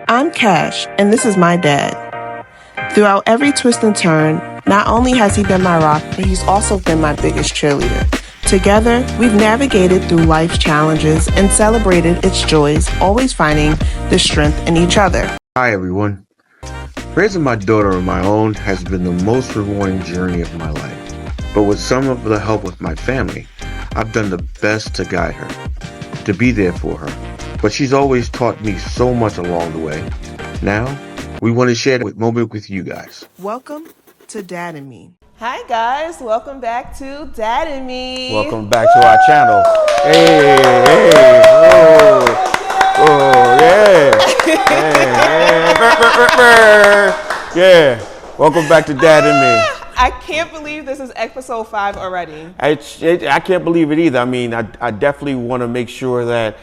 I'm Cash, and this is my dad. Throughout every twist and turn, not only has he been my rock, but he's also been my biggest cheerleader. Together, we've navigated through life's challenges and celebrated its joys, always finding the strength in each other. Hi everyone. Raising my daughter on my own has been the most rewarding journey of my life. But with some of the help with my family, I've done the best to guide her, to be there for her. But she's always taught me so much along the way. Now, we want to share that moment with you guys. Welcome to Dad&Me. Hi guys, welcome back to Dad&Me. Welcome back to our channel. Hey, yeah. Welcome back to Dad&Me. I can't believe this is episode 5 already. I can't believe it either. I mean, I definitely want to make sure that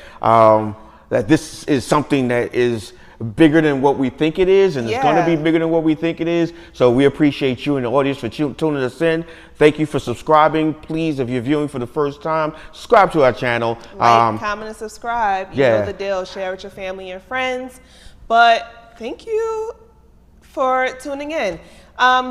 that this is something that is bigger than what we think it is, and it's going to be bigger than what we think it is. So we appreciate you and the audience for tuning us in. Thank you for subscribing. Please, if you're viewing for the first time, subscribe to our channel. Like, comment, and subscribe. You know the deal. Share with your family and friends. But thank you for tuning in.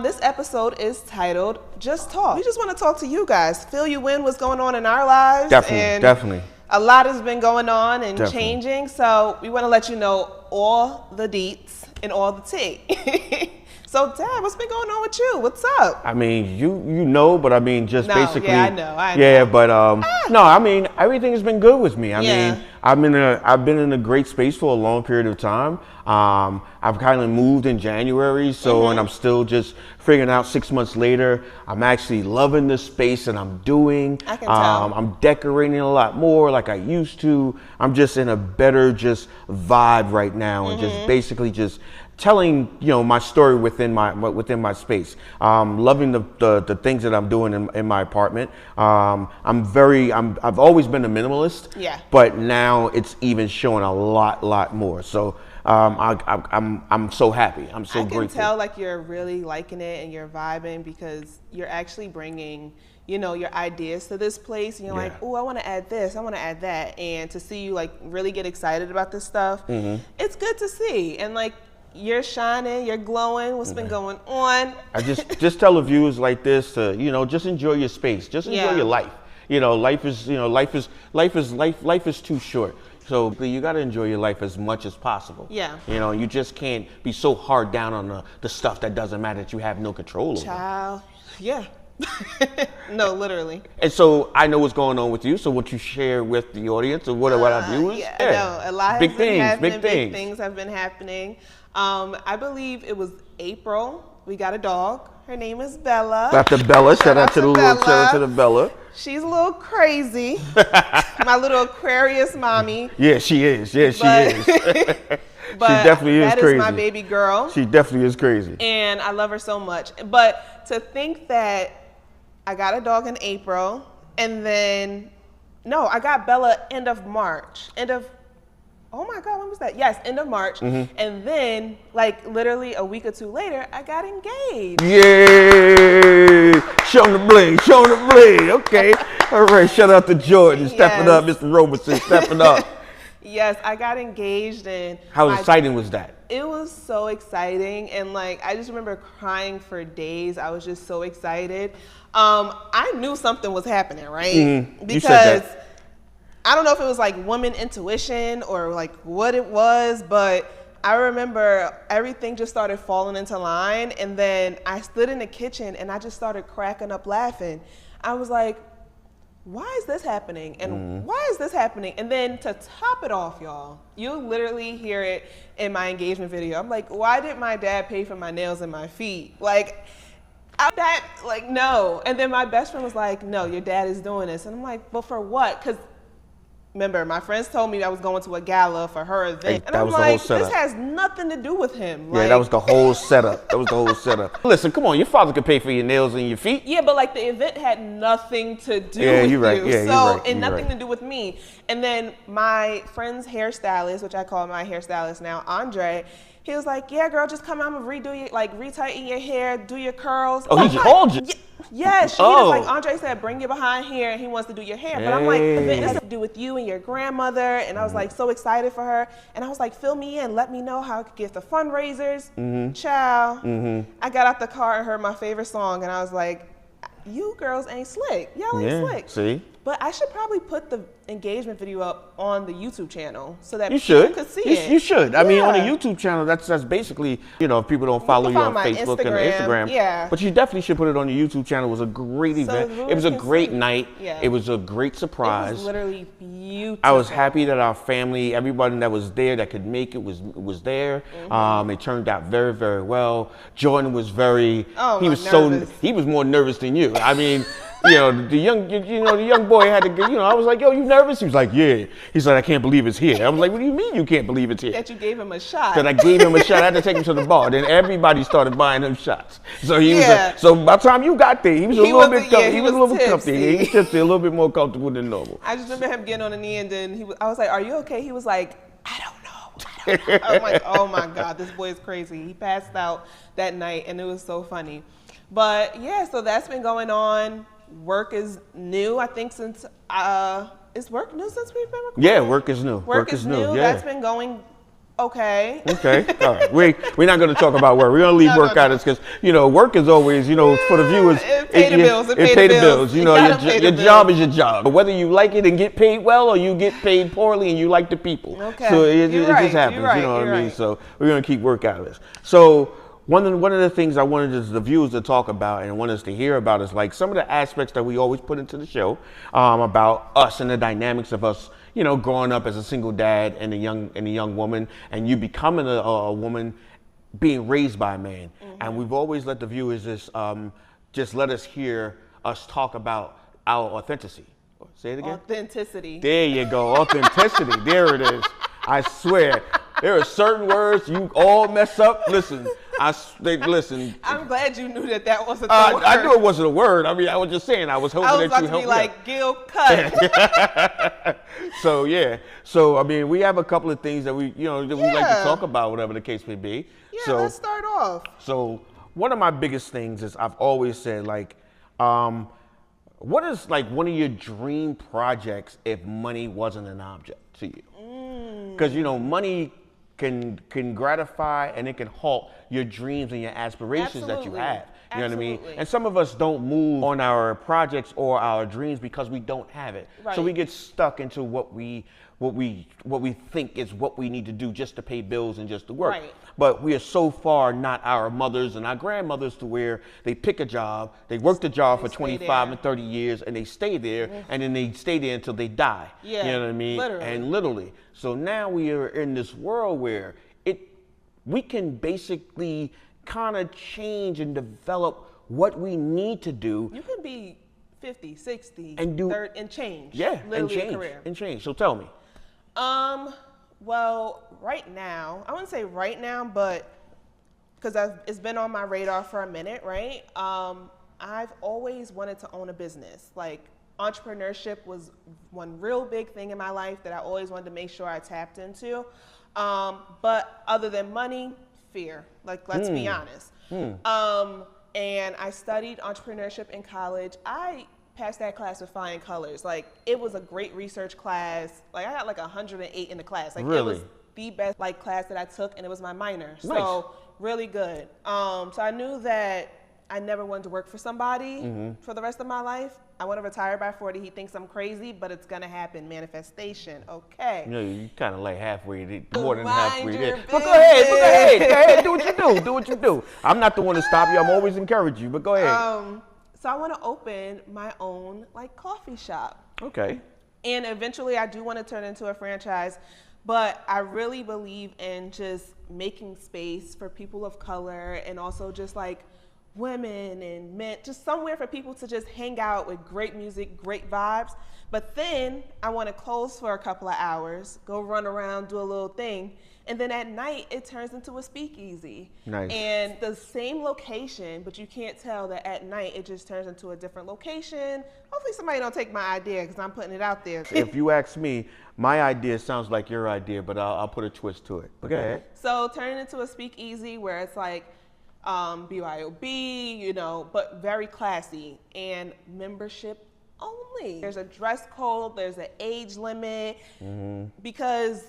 This episode is titled Just Talk. We just want to talk to you guys, fill you in what's going on in our lives. Definitely. A lot has been going on and changing, so we want to let you know all the deets and all the tea. So, Dad, what's been going on with you? What's up? I mean, you know, but I mean, just basically. Yeah, I know. Yeah, but no, I mean, everything has been good with me. I mean, I've been in a great space for a long period of time. I've kind of moved in January, so and I'm still just figuring out 6 months later. I'm actually loving the space that I'm doing. I can tell. I'm decorating a lot more like I used to. I'm just in a better vibe right now, and just basically just telling my story within my space. Loving the things that I'm doing in my apartment. I've always been a minimalist. Yeah. But now it's even showing a lot more. So I'm so happy. I'm so grateful. I can tell like you're really liking it and you're vibing because you're actually bringing your ideas to this place, and you're like, oh, I want to add this, I want to add that, and to see you like really get excited about this stuff, it's good to see. And like, you're shining, you're glowing. What's been going on? I just tell the viewers like this to just enjoy your space, just enjoy your life. Life is too short. So you got to enjoy your life as much as possible. Yeah. You just can't be so hard down on the stuff that doesn't matter, that you have no control over. Child. Yeah. No, literally. And so I know what's going on with you. So what you share with the audience or what our viewers? Yeah, I know. A lot big has been happening. Big things have been happening. I believe it was April. We got a dog. Her name is Bella. Dr. Bella. Shout out to the Bella. She's a little crazy. My little Aquarius mommy. Yeah, she is. Yeah, she is. But she definitely is crazy. That is my baby girl. She definitely is crazy. And I love her so much. But to think that I got a dog in April, and then, no, I got Bella end of March. Oh my God, when was that? Yes, end of March. And then, like, literally a week or two later, I got engaged. Yay! Show the bling. Okay. All right, shout out to Jordan. Stepping up, Mr. Robertson, stepping up. Yes, I got engaged. And how exciting was that? It was so exciting. And, like, I just remember crying for days. I was just so excited. I knew something was happening, right? Because you said that. I don't know if it was like woman intuition or like what it was, but I remember everything just started falling into line. And then I stood in the kitchen and I just started cracking up laughing. I was like, why is this happening? And why is this happening? And then to top it off, y'all, you literally hear it in my engagement video. I'm like, why did my dad pay for my nails and my feet? No. And then my best friend was like, no, your dad is doing this. And I'm like, but for what? Because remember, my friends told me I was going to a gala for her event. And I'm like, this has nothing to do with him. Yeah, that was the whole setup. Listen, come on, your father could pay for your nails and your feet. Yeah, but like the event had nothing to do with you. Yeah, nothing to do with me. And then my friend's hairstylist, which I call my hairstylist now, Andre, He was like, yeah, girl, just come. I'm gonna redo your, like, retighten your hair, do your curls. Oh, he called you? Yes. He was like, Andre said, bring your behind here, and he wants to do your hair. But I'm like, this has to do with you and your grandmother. And I was like, so excited for her. And I was like, fill me in, let me know how I could get the fundraisers. Ciao. I got out the car and heard my favorite song, and I was like, you girls ain't slick. Y'all ain't slick. See? But I should probably put the engagement video up on the YouTube channel so that people could see it. You should. I mean, on the YouTube channel, that's basically, if people don't follow you on Facebook and Instagram. Yeah. But you definitely should put it on the YouTube channel. It was a great event. It was a great night. Yeah. It was a great surprise. It was literally beautiful. I was happy that our family, everybody that was there that could make it was there. It turned out very, very well. Jordan was he was more nervous than you. I mean, the young boy had to go, I was like, yo, you nervous? He was like, yeah. He's like, I can't believe it's here. I was like, what do you mean you can't believe it's here? That you gave him a shot. That I gave him a shot. I had to take him to the bar. Then everybody started buying him shots. So he was so by the time you got there, he was a little bit comfy. He was a little bit comfy. He was just a little bit more comfortable than normal. I just remember him getting on the knee, and then I was like, are you okay? He was like, I don't know. I'm like, oh my God, this boy is crazy. He passed out that night, and it was so funny. But yeah, so that's been going on. Work is new, I think, since is work new since we've been recording? Yeah, work is new. Work is new. Yeah. That's been going okay. Okay. All right. We're not going to talk about work. We're going to leave work out because work is always for the viewers. It pay the bills. It pay the bills. Your job is your job. But whether you like it and get paid well or you get paid poorly and you like the people. Okay. So it just happens. You know what I mean? So we're going to keep work out of this. So one of the things I wanted the viewers to talk about and want us to hear about is like some of the aspects that we always put into the show about us and the dynamics of us, growing up as a single dad and a young woman, and you becoming a woman being raised by a man. And we've always let the viewers just let us hear us talk about our authenticity. Say it again. Authenticity. There you go. Authenticity. There it is. I swear. There are certain words you all mess up. Listen. Listen. I'm glad you knew that wasn't the word. I knew it wasn't a word. I mean, I was just saying. I was hoping that you helped me. I was about to be like, Gil, cut. So yeah. So I mean, we have a couple of things that we like to talk about, whatever the case may be. Yeah. So, let's start off. So one of my biggest things is I've always said what is like one of your dream projects if money wasn't an object to you? Because money can gratify and it can halt your dreams and your aspirations that you have. You know what I mean? And some of us don't move on our projects or our dreams because we don't have it. Right. So we get stuck into what we think is what we need to do just to pay bills and just to work. Right. But we are so far not our mothers and our grandmothers to where they pick a job, they work the job for 25 and 30 years, and they stay there, and then they stay there until they die. Yeah, you know what I mean? Literally. So now we are in this world where we can basically kind of change and develop what we need to do. You can be 50, 60, and 30, and change. Yeah, literally and change. So tell me. Well, right now, I wouldn't say right now, but because it's been on my radar for a minute, right? I've always wanted to own a business. Like, entrepreneurship was one real big thing in my life that I always wanted to make sure I tapped into. But other than money, fear. Like, let's be honest. And I studied entrepreneurship in college. I passed that class with flying colors. Like, it was a great research class. Like, I got like 108 in the class. Like, It was the best class that I took, and it was my minor. Nice. So really good. So I knew that I never wanted to work for somebody for the rest of my life. I want to retire by 40. He thinks I'm crazy, but it's going to happen. Manifestation. Okay. You kind of like halfway there, more than halfway there. Business. But go ahead. Do what you do. Do what you do. I'm not the one to stop you. I'm always encourage you, but go ahead. So I want to open my own coffee shop. Okay. And eventually I do want to turn into a franchise, but I really believe in just making space for people of color and also just women and men, just somewhere for people to just hang out with great music, great vibes. But then I want to close for a couple of hours, go run around, do a little thing. And then at night, it turns into a speakeasy. Nice. And the same location, but you can't tell that at night it just turns into a different location. Hopefully somebody don't take my idea because I'm putting it out there. If you ask me, my idea sounds like your idea, but I'll put a twist to it. Okay. So turn it into a speakeasy where it's like BYOB, you know, but very classy and membership only. There's a dress code, there's an age limit, because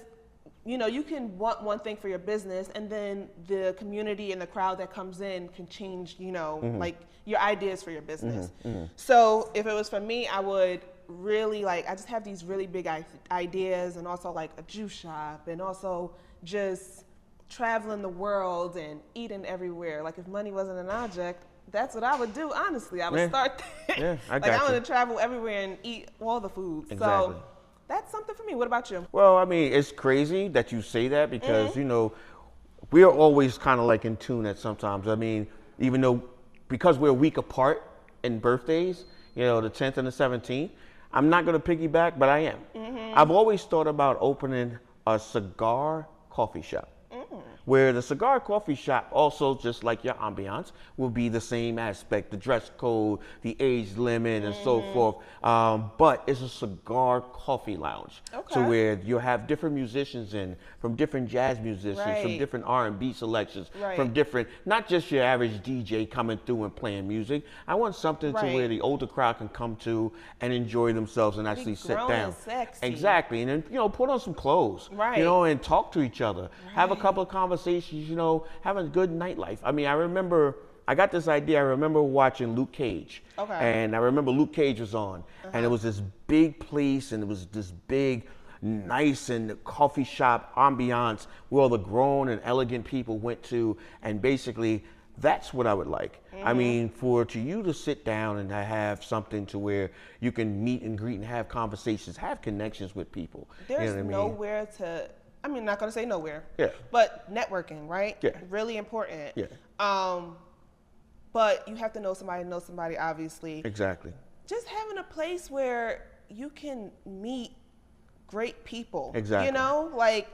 you know, you can want one thing for your business and then the community and the crowd that comes in can change, you know, like your ideas for your business. So if it was for me, I would really I just have these really big ideas, and also like a juice shop, and also just traveling the world and eating everywhere. Like if money wasn't an object, that's what I would do, honestly. I would start there. Yeah, I got like I you. want to travel everywhere and eat all the food. Exactly. So that's something for me. What about you? Well, I mean, it's crazy that you say that because, you know, we are always kind of like in tune at sometimes. I mean, even though, because we're a week apart in birthdays, you know, the 10th and the 17th, I'm not going to piggyback, but I am. I've always thought about opening a cigar coffee shop. Where the cigar coffee shop also, just like your ambiance, will be the same aspect, the dress code, the age limit, and so forth. But it's a cigar coffee lounge. Okay. So where you'll have different musicians in, from different jazz musicians, from different R&B selections, from different, not just your average DJ coming through and playing music. I want something to where the older crowd can come to and enjoy themselves and actually sit down. And sexy. Exactly. And then, you know, put on some clothes, you know, and talk to each other. Have a couple of conversations, you know, having a good nightlife. I mean, I remember, I got this idea. I remember watching Luke Cage. Okay. And I remember Luke Cage was on. And it was this big place, and it was this big, nice and coffee shop ambiance where all the grown and elegant people went to. And basically, that's what I would like. I mean, for you to sit down and have something to where you can meet and greet and have conversations, have connections with people. There's you know what I mean? nowhere to, I mean, not gonna say nowhere. Yeah. But networking, right? Yeah. Really important. Yeah. But you have to know somebody, obviously. Exactly. Just having a place where you can meet great people. Exactly. You know, like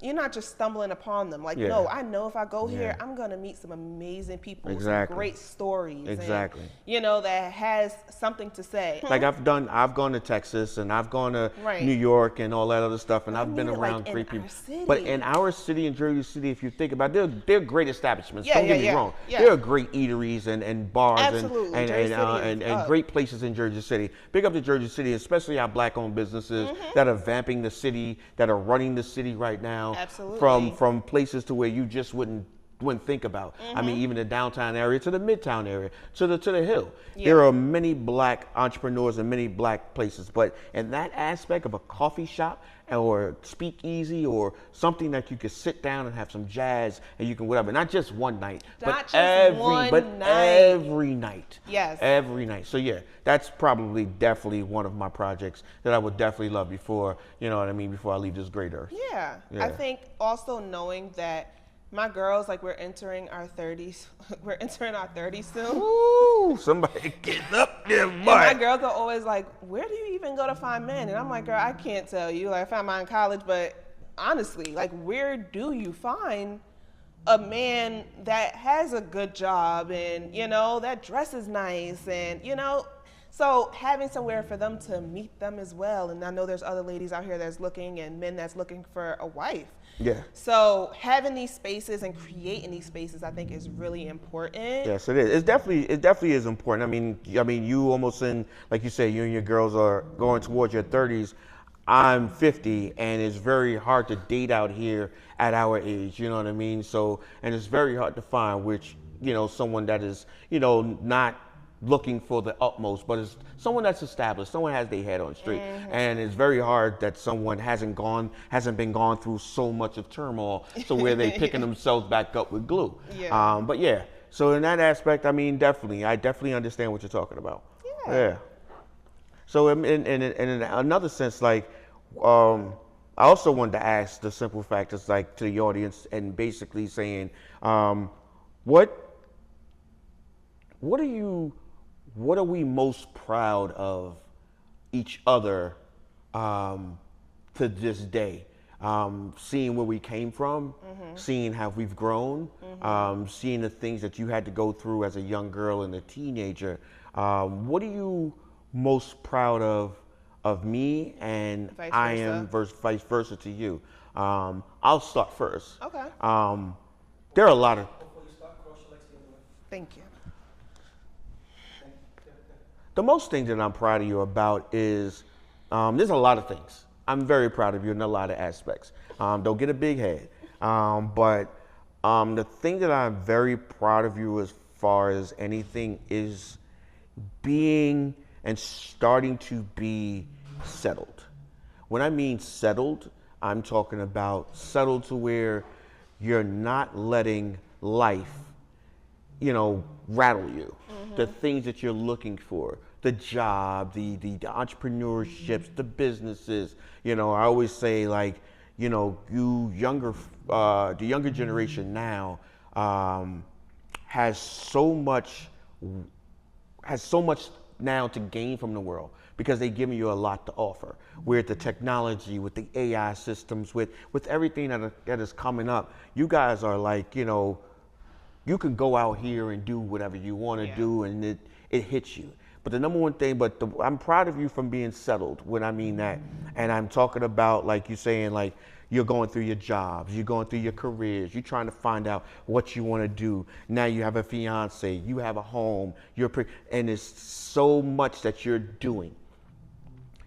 you're not just stumbling upon them. Like, no, I know if I go here, I'm gonna meet some amazing people, some great stories. Exactly. And, you know, that has something to say. Like I've gone to Texas and I've gone to New York and all that other stuff, and I've been around great people. But in our city, in Jersey City, if you think about it, they're great establishments. Don't get me wrong. There are great eateries and bars and great places in Jersey City. Big up to Jersey City, especially our black-owned businesses that are vamping the city, that are running the city right now. Absolutely. From places to where you just wouldn't think about. I mean, even the downtown area to the midtown area to the hill. There are many black entrepreneurs and many black places, but in that aspect of a coffee shop or speakeasy or something that you could sit down and have some jazz and you can whatever, not just one night, but every night. Yes. Every night. So yeah, that's probably definitely one of my projects that I would definitely love before, you know what I mean, before I leave this great earth. Yeah. I think also knowing that my girls, like, we're entering our 30s. We're entering our 30s soon. Ooh, somebody getting up there, boy. My girls are always like, where do you even go to find men? And I'm like, girl, I can't tell you. Like, I found mine in college, but honestly, like, where do you find a man that has a good job and, you know, that dresses nice and, you know, so having somewhere for them to meet them as well. And I know there's other ladies out here that's looking and men that's looking for a wife. Yeah. So having these spaces and creating these spaces, I think, is really important. Yes, it is. It definitely is important. I mean, you almost like you say, you and your girls are going towards your 30s. I'm 50, and it's very hard to date out here at our age. You know what I mean? So, and it's very hard to find someone that is, not looking for the utmost, but it's someone that's established, someone has their head on straight. And it's very hard that someone hasn't been gone through so much of turmoil, so where they picking themselves back up with glue. But yeah, so in that aspect, I mean, I definitely understand what you're talking about. Yeah. So in another sense, like, I also wanted to ask the simple fact is, like, to the audience and basically saying, what what are we most proud of each other to this day? Seeing where we came from, seeing how we've grown, seeing the things that you had to go through as a young girl and a teenager. What are you most proud of me, and Vice I versa. am vice versa to you? I'll start first. Okay. There are a lot of Thank you. the most things that I'm proud of you about is there's a lot of things. I'm very proud of you in a lot of aspects. Don't get a big head. But the thing that I'm very proud of you as far as anything is being and starting to be settled. When I mean settled, I'm talking about settled to where you're not letting life, rattle you. The things that you're looking for, the job, the entrepreneurships, the businesses. I always say, like, the younger generation now has so much now to gain from the world because they're giving you a lot to offer. With the technology, with the AI systems, with everything that is coming up, you guys are like, you can go out here and do whatever you want to do, and it hits you. But the number one thing, I'm proud of you from being settled when I mean that. And I'm talking about, like you saying, like, you're going through your jobs, you're going through your careers, you're trying to find out what you want to do. Now you have a fiance, you have a home, and it's so much that you're doing.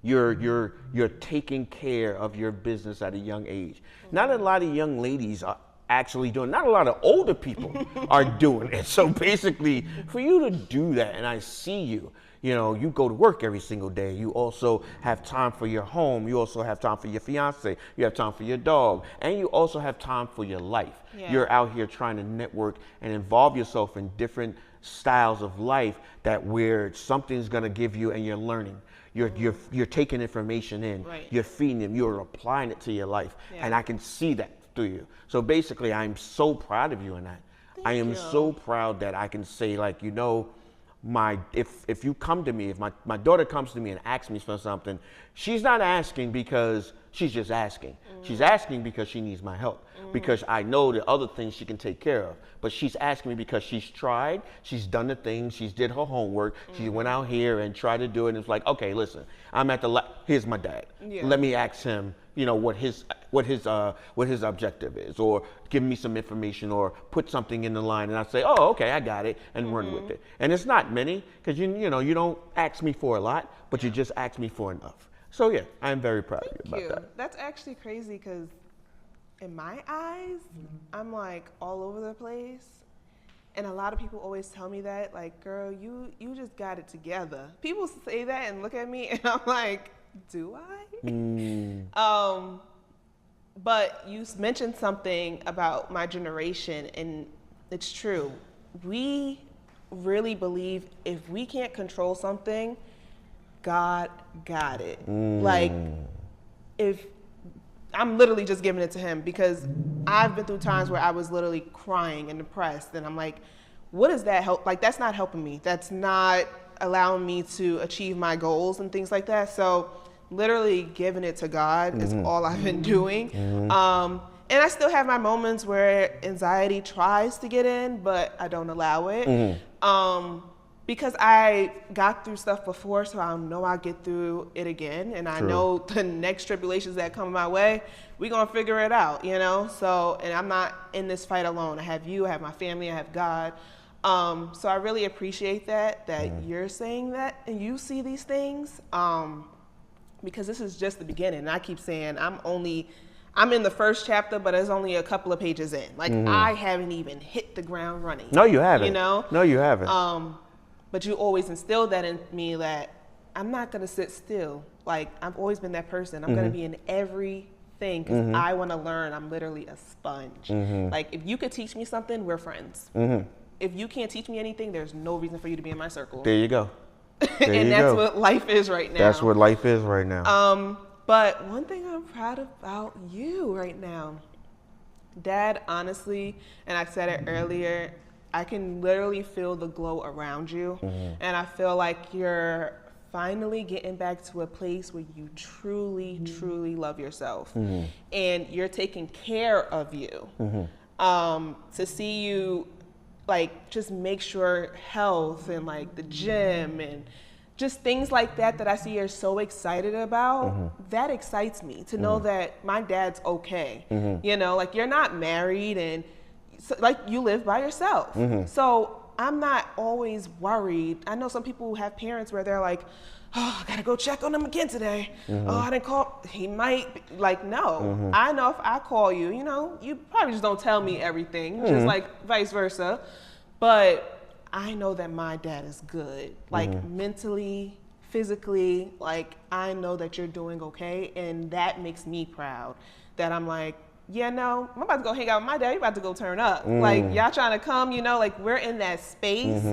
You're taking care of your business at a young age. Not a lot of young ladies are actually doing, not a lot of older people are doing it. So basically, for you to do that, and I see you, you go to work every single day. You also have time for your home. You also have time for your fiance. You have time for your dog. And you also have time for your life. Yeah. You're out here trying to network and involve yourself in different styles of life where something's going to give you, and you're learning. You're taking information in. Right. You're feeding them. You're applying it to your life. Yeah. And I can see that through you. So basically, I'm so proud of you in that. I am so proud that I can say, like, if you come to me, if my daughter comes to me and asks me for something, she's not asking because she's just asking. She's asking because she needs my help, because I know the other things she can take care of. But she's asking me because she's tried, she's done the things, she's did her homework, she went out here and tried to do it, and it's like, okay, listen, I'm at here's my dad. Yeah. Let me ask him, what his objective is, or give me some information, or put something in the line, and I say, oh, okay, I got it, and run with it. And it's not many, because you don't ask me for a lot, but you just ask me for enough. So yeah, I'm very proud of you about that. That's actually crazy, because in my eyes, I'm like all over the place. And a lot of people always tell me that, like, girl, you just got it together. People say that and look at me, and I'm like, do I? But you mentioned something about my generation, and it's true. We really believe if we can't control something, God got it. Like, if I'm literally just giving it to him, because I've been through times where I was literally crying and depressed, and I'm like, what does that help? Like, that's not helping me. That's not allowing me to achieve my goals and things like that. So literally giving it to God is all I've been doing. And I still have my moments where anxiety tries to get in, but I don't allow it. Because I got through stuff before, so I know I'll get through it again. And I know the next tribulations that come my way, we're going to figure it out, So, and I'm not in this fight alone. I have you, I have my family, I have God. So I really appreciate that you're saying that and you see these things. Because this is just the beginning. And I keep saying I'm in the first chapter, but it's only a couple of pages in. Like, I haven't even hit the ground running. No, you haven't. No, you haven't. But you always instilled that in me, that I'm not going to sit still. Like, I've always been that person. I'm going to be in everything because I want to learn. I'm literally a sponge. Like, if you could teach me something, we're friends. If you can't teach me anything, there's no reason for you to be in my circle. There you go. And that's what life is right now. That's what life is right now. But one thing I'm proud about you right now, Dad, honestly, and I said it earlier, I can literally feel the glow around you. And I feel like you're finally getting back to a place where you truly, truly love yourself. And you're taking care of you. To see you like just make sure health and like the gym and just things like that I see you're so excited about, that excites me to know that my dad's okay. You know, like you're not married and so, like you live by yourself. So I'm not always worried. I know some people have parents where they're like, oh, I gotta go check on him again today. Oh, I didn't call. He might be. Like, no. I know if I call you, you know, you probably just don't tell me everything, just like vice versa. But I know that my dad is good, like mentally, physically, like I know that you're doing okay. And that makes me proud that I'm like, yeah, no, I'm about to go hang out with my dad. You're about to go turn up. Like y'all trying to come, you know, like we're in that space.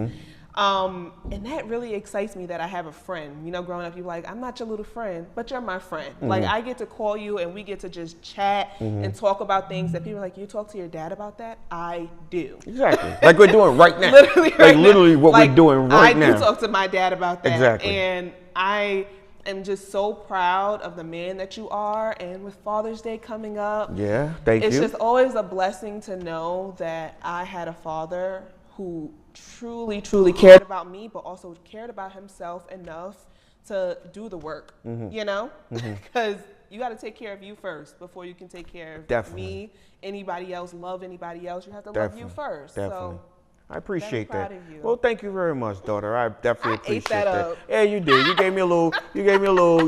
And that really excites me that I have a friend. You know, growing up, you're like, I'm not your little friend, but you're my friend. Like I get to call you and we get to just chat and talk about things that people are like, you talk to your dad about that? I do. Exactly. Like we're doing right now. Literally right like now. literally what we're doing right now. I do talk to my dad about that. Exactly. And I am just so proud of the man that you are. And with Father's Day coming up, thank you. It's just always a blessing to know that I had a father who truly, truly cared about me, but also cared about himself enough to do the work, you know? Because you got to take care of you first before you can take care of me, anybody else, love anybody else. You have to love you first. Definitely. So I appreciate that. proud of you. Well, thank you very much, daughter. I definitely appreciate ate that up. Yeah, you did. You gave me a little, you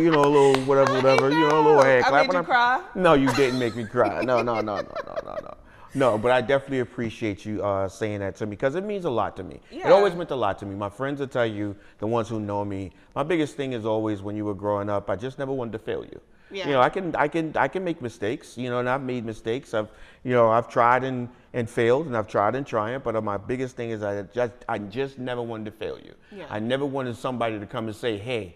know, a little whatever, you know, a little hand clap. I made you cry? No, you didn't make me cry. No. No, but I definitely appreciate you saying that to me because it means a lot to me. Yeah. It always meant a lot to me. My friends will tell you, the ones who know me, my biggest thing is always when you were growing up, I just never wanted to fail you. Yeah. You know, I can make mistakes, you know, and I've made mistakes. I've tried and failed, and I've tried and triumphed. But my biggest thing is I just never wanted to fail you. Yeah. I never wanted somebody to come and say, hey,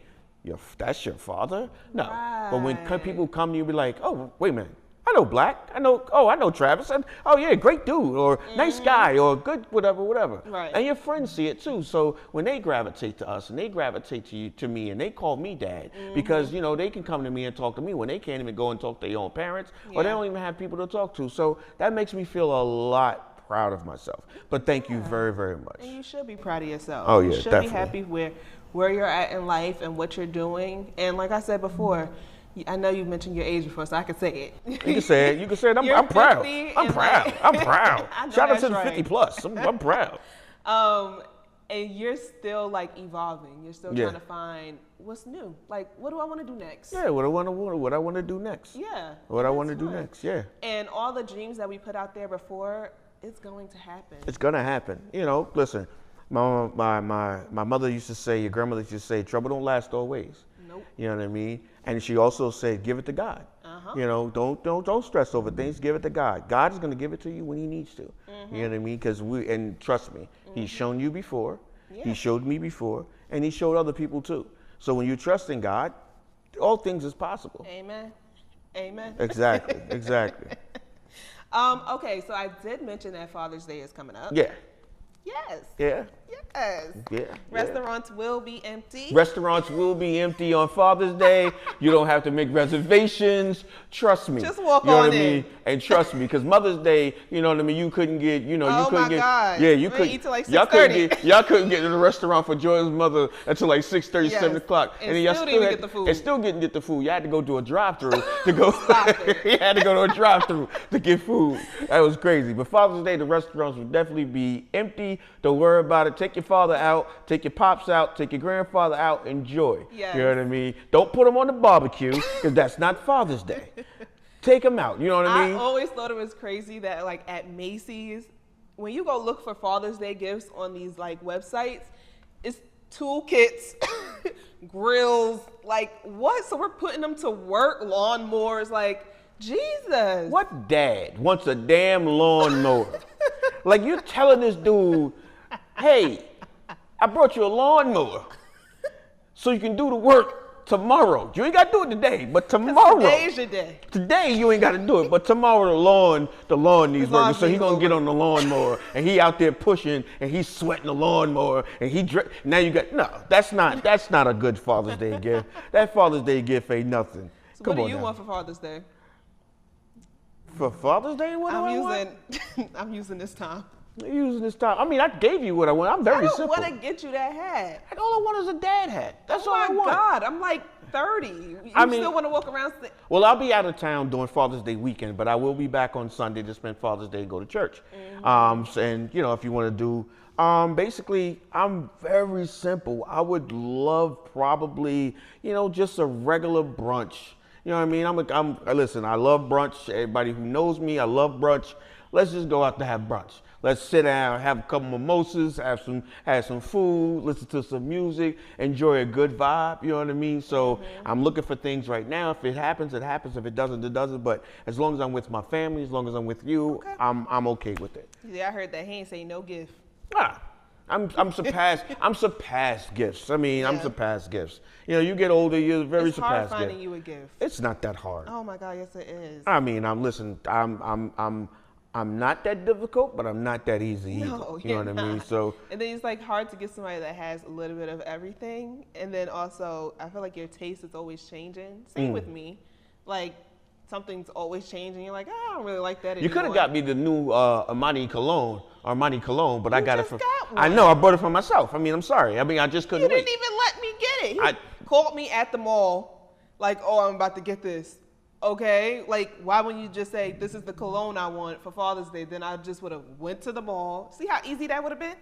that's your father? No. Right. But when people come to you, be like, oh, wait a minute. I know Black. I know Travis. Oh yeah, great dude, or nice guy, or good whatever. Right. And your friends see it too. So when they gravitate to us and they gravitate to me and they call me dad, because you know they can come to me and talk to me when they can't even go and talk to their own parents, or they don't even have people to talk to. So that makes me feel a lot proud of myself. But thank you very, very much. And you should be proud of yourself. Oh yeah, you should definitely. be happy where you're at in life and what you're doing. And like I said before, I know you mentioned your age before, so I can say it. You can say it. You can say it. I'm proud. I'm proud. Shout out to the 50 plus. I'm proud. And you're still like evolving. You're still trying to find what's new. Like, what do I want to do next? Yeah, what I want to do next. Yeah. What I want to do next. Yeah. And all the dreams that we put out there before, it's going to happen. It's gonna happen. You know, listen. My mother used to say, your grandmother used to say, trouble don't last always. Nope. You know what I mean? And she also said, give it to God. You know, don't stress over things. Give it to God. God is going to give it to you when He needs to. You know what I mean? Because and trust me, He's shown you before. Yeah. He showed me before, and He showed other people too. So when you trust in God, all things is possible. Amen. Exactly. Okay, so I did mention that Father's Day is coming up. Yeah. Yes. Yeah. Yes. Yeah. Restaurants will be empty. Restaurants will be empty on Father's Day. You don't have to make reservations. Trust me. Just walk you know on what I mean? And trust me, because Mother's Day, you know what I mean, you couldn't get, you know, oh you couldn't my get. God. Yeah, you couldn't. Eat till like y'all 6:30. y'all couldn't get to the restaurant for Jordan's mother until like 6:30, Yes. 7 o'clock. And then y'all still didn't had, get the food. And still didn't get the food. You had to go to a drive-through to go. Stop it. You had to go to a drive-through to get food. That was crazy. But Father's Day, the restaurants will definitely be empty. Don't worry about it. Take your father out. Take your pops out. Take your grandfather out. Enjoy. Yes. You know what I mean? Don't put them on the barbecue because that's not Father's Day. Take them out. You know what I mean? I always thought it was crazy that like at Macy's, when you go look for Father's Day gifts on these like websites, it's toolkits, grills, like what? So we're putting them to work, lawnmowers, like Jesus. What dad wants a damn lawnmower? Like you're telling this dude, hey, I brought you a lawnmower so you can do the work tomorrow. You ain't got to do it today, but tomorrow. Today's your day. Today you ain't got to do it, but tomorrow the lawn needs work. So he gonna get on the lawnmower, and he out there pushing, and he's sweating the lawnmower, and now you got That's not a good Father's Day gift. That Father's Day gift ain't nothing. So what do you want for Father's Day? For Father's Day, what do I want? I'm using this time. Using this time. I mean, I gave you what I want. I'm very simple. I don't want to get you that hat. All I want is a dad hat. That's all I want. Oh my God, I'm like 30. You still want to walk around? Well, I'll be out of town during Father's Day weekend, but I will be back on Sunday to spend Father's Day and go to church. And if you want to do, basically, I'm very simple. I would love probably, just a regular brunch. You know what I mean? Listen, I love brunch. Everybody who knows me, I love brunch. Let's just go out to have brunch. Let's sit down, have a couple mimosas, have some food, listen to some music, enjoy a good vibe, you know what I mean? So I'm looking for things right now. If it happens, it happens. If it doesn't, it doesn't. But as long as I'm with my family, as long as I'm with you, I'm okay with it. Yeah, I heard that he ain't say no gift. I'm surpassed gifts. I mean, I'm surpassed gifts. You get older, you're very surpassed. It's hard finding you a gift. It's not that hard. Oh my God, yes it is. I mean, I'm not that difficult, but I'm not that easy either. No, you know what I mean? So, and then it's like hard to get somebody that has a little bit of everything. And then also, I feel like your taste is always changing. Same with me. Like, something's always changing. You're like, I don't really like that anymore. You could have got me the new Armani cologne, but I got it from. Got one. I know, I bought it for myself. I mean, I'm sorry. I mean, I just couldn't. You didn't even let me get it. He called me at the mall, like, oh, I'm about to get this. Okay, like, why wouldn't you just say, this is the cologne I want for Father's Day? Then I just would have went to the mall. See how easy that would have been?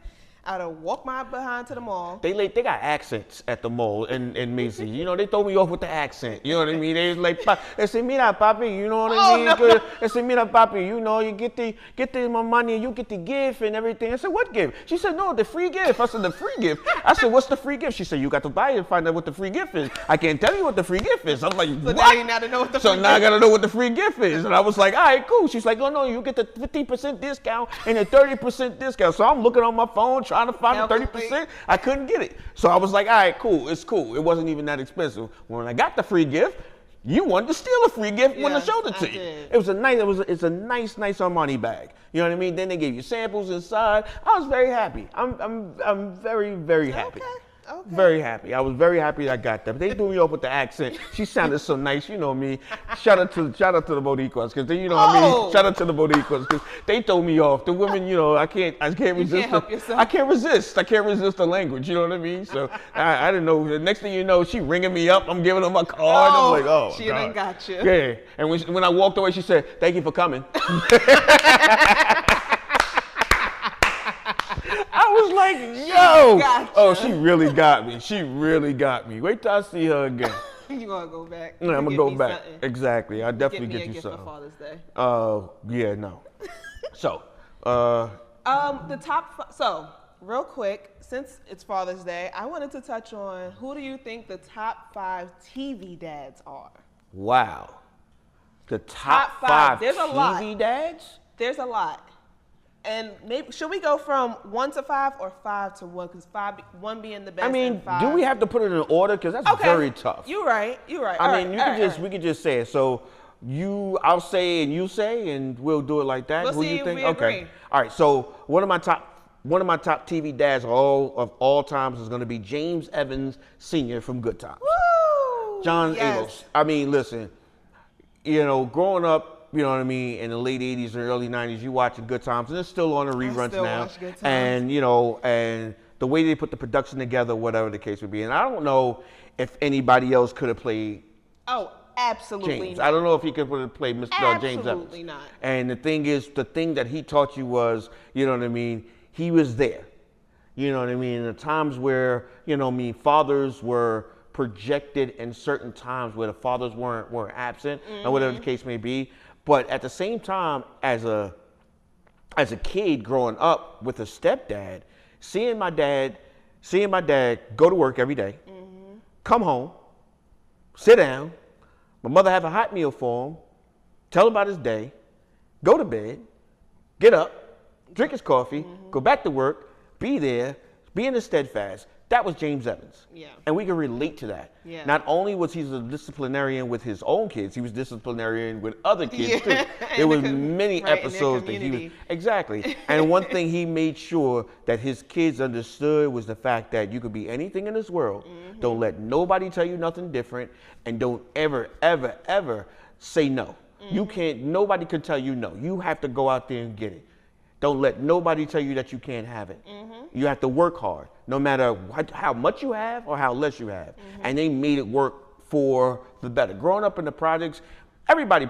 I'd have walked my behind to the mall. They got accents at the mall in Macy's. They throw me off with the accent. You know what I mean? They like, they say, mira, papi, you know what I mean? No. They say, mira, papi, you get the money, you get the gift and everything. I said, what gift? She said, no, the free gift. I said, the free gift? I said, what's the free gift? She said, you got to buy it and find out what the free gift is. I can't tell you what the free gift is. I'm like, so what? Now you got to know what the free gift is. So now I got to know what the free gift is. And I was like, all right, cool. She's like, oh, no, you get the 50% discount and the 30% discount. So I'm looking on my phone trying to find the 30%. I couldn't get it. So I was like, all right, cool. It's cool. It wasn't even that expensive. When I got the free gift, you wanted to steal a free gift when I showed it to you. It's a nice Armani bag. You know what I mean? Then they gave you samples inside. I was very happy. I'm very, very happy. Okay. Very happy. I was very happy I got that. But they threw me off with the accent. She sounded so nice, you know me. Shout out to the Boricuas, because they, what I mean. Shout out to the Boricuas, because they throw me off. The women, I can't resist. You can't help yourself. I can't resist the language. You know what I mean? So I didn't know. The next thing you know, she ringing me up. I'm giving her my card. I'm like, oh, she God. done got you. Yeah. And when I walked away, she said, "Thank you for coming." I was like, yo. Gotcha. Oh, she really got me. She really got me. Wait till I see her again. You gonna go back? Yeah, I'm gonna go back. Something. Exactly. I'll definitely get you gift something. For Father's Day. Yeah, no. So, the top. So, real quick, since it's Father's Day, I wanted to touch on who do you think the top 5 TV dads are? Wow. The top 5 There's TV a lot. dads? There's a lot. And maybe should we go from 1 to 5 or 5 to 1? Because 1 being the best. I mean, and 5. do we have to put it in order? Because that's very tough. You're right. I mean, we could just say it. So I'll say and you say, and we'll do it like that. We'll Who see you think? if we Okay. agree. All right. So one of my top TV dads of all times is going to be James Evans Sr. from Good Times. Woo! John Yes. Eagles. I mean, listen. Growing up. You know what I mean? In the late 80s and early 90s, you watching Good Times, and it's still on the reruns now. Watch Good Times. And and the way they put the production together, whatever the case would be. And I don't know if anybody else could have played. Oh, absolutely James. not. I don't know if he could have played Mr. James Evans. Absolutely not. And the thing is, the thing that he taught you was, you know what I mean? He was there. You know what I mean? In the times where, fathers were projected in certain times where the fathers weren't absent, or whatever the case may be. But at the same time, as a kid growing up with a stepdad, seeing my dad go to work every day, come home, sit down, my mother have a hot meal for him, tell him about his day, go to bed, get up, drink his coffee, go back to work, be there, being steadfast. That was James Evans. Yeah. And we can relate to that. Yeah. Not only was he a disciplinarian with his own kids, he was disciplinarian with other kids too. Yeah. There was many episodes that he was, exactly. And one thing he made sure that his kids understood was the fact that you could be anything in this world. Don't let nobody tell you nothing different, and don't ever, ever, ever say no. You can't, nobody can tell you no. You have to go out there and get it. Don't let nobody tell you that you can't have it. You have to work hard, no matter how much you have or how less you have. And they made it work for the better. Growing up in the projects, everybody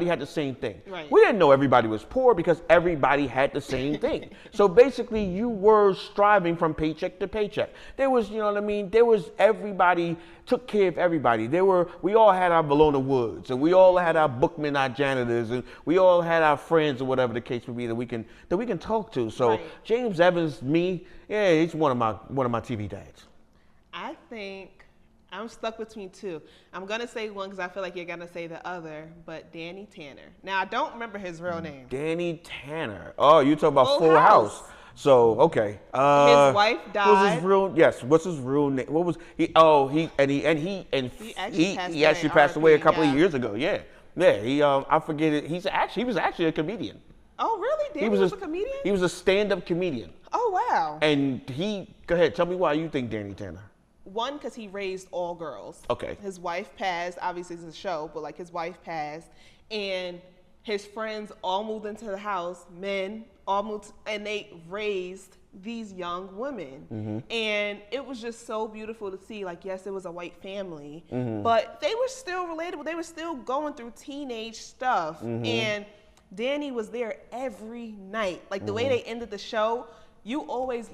had the same thing. Right. We didn't know everybody was poor because everybody had the same thing. So basically you were striving from paycheck to paycheck. There was, you know what I mean? There was, everybody took care of everybody. We all had our Bologna Woods, and we all had our bookmen, our janitors, and we all had our friends or whatever the case may be that we can talk to. So Right. James Evans, he's one of my TV dads. I think I'm stuck between two. I'm gonna say one because I feel like you're gonna say the other, but Danny Tanner. Now I don't remember his real name. Danny Tanner. Oh, you talking about Full Full House. House. So okay. His wife died. What was his real? Yes. What's his real name? What was he? Oh, he actually passed away a couple of years ago. Yeah. Yeah. I forget it. He was actually a comedian. Oh really? Danny was a comedian? He was a stand-up comedian. Oh wow. And go ahead. Tell me why you think Danny Tanner. One, because he raised all girls. Okay. His wife passed. Obviously, it's a show, but like his wife passed, and his friends all moved into the house. Men all moved, and they raised these young women. And it was just so beautiful to see. Like, yes, it was a white family, but they were still relatable. They were still going through teenage stuff, and Danny was there every night. Like the way they ended the show, you always.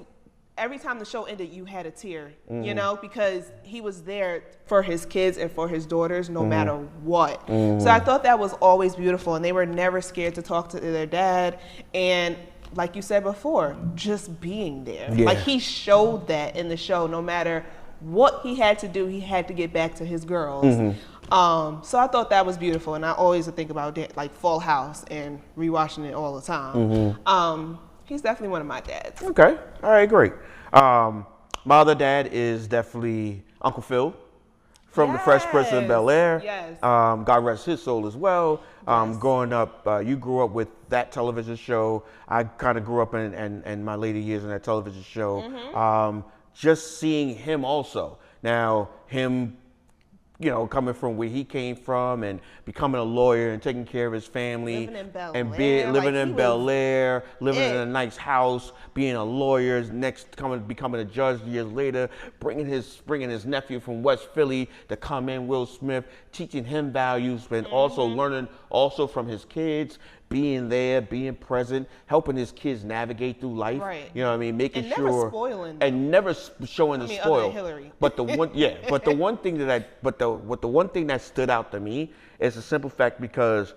Every time the show ended, you had a tear, you know, because he was there for his kids and for his daughters no matter what. So I thought that was always beautiful, and they were never scared to talk to their dad. And like you said before, just being there. Yeah. Like he showed that in the show, no matter what he had to do, he had to get back to his girls. So I thought that was beautiful, and I always think about like Full House and rewatching it all the time. He's definitely one of my dads. Okay. All right, great. My other dad is definitely Uncle Phil from The Fresh Prince of Bel-Air. Yes. God rest his soul as well. Growing up, you grew up with that television show. I kind of grew up in my later years in that television show. Just seeing him also. Now, him, you know, coming from where he came from and becoming a lawyer and taking care of his family. Living in Bel and Air. living Like, in he Bel was Air, living in it. a nice house, being a lawyer, becoming a judge years later, bringing his nephew from West Philly to come in, Will Smith, teaching him values, and also learning also from his kids, being there, being present, helping his kids navigate through life. Right. You know what I mean? Making And sure. never spoiling them. And never showing the other spoil. than Hillary. But the one thing that stood out to me is the simple fact, because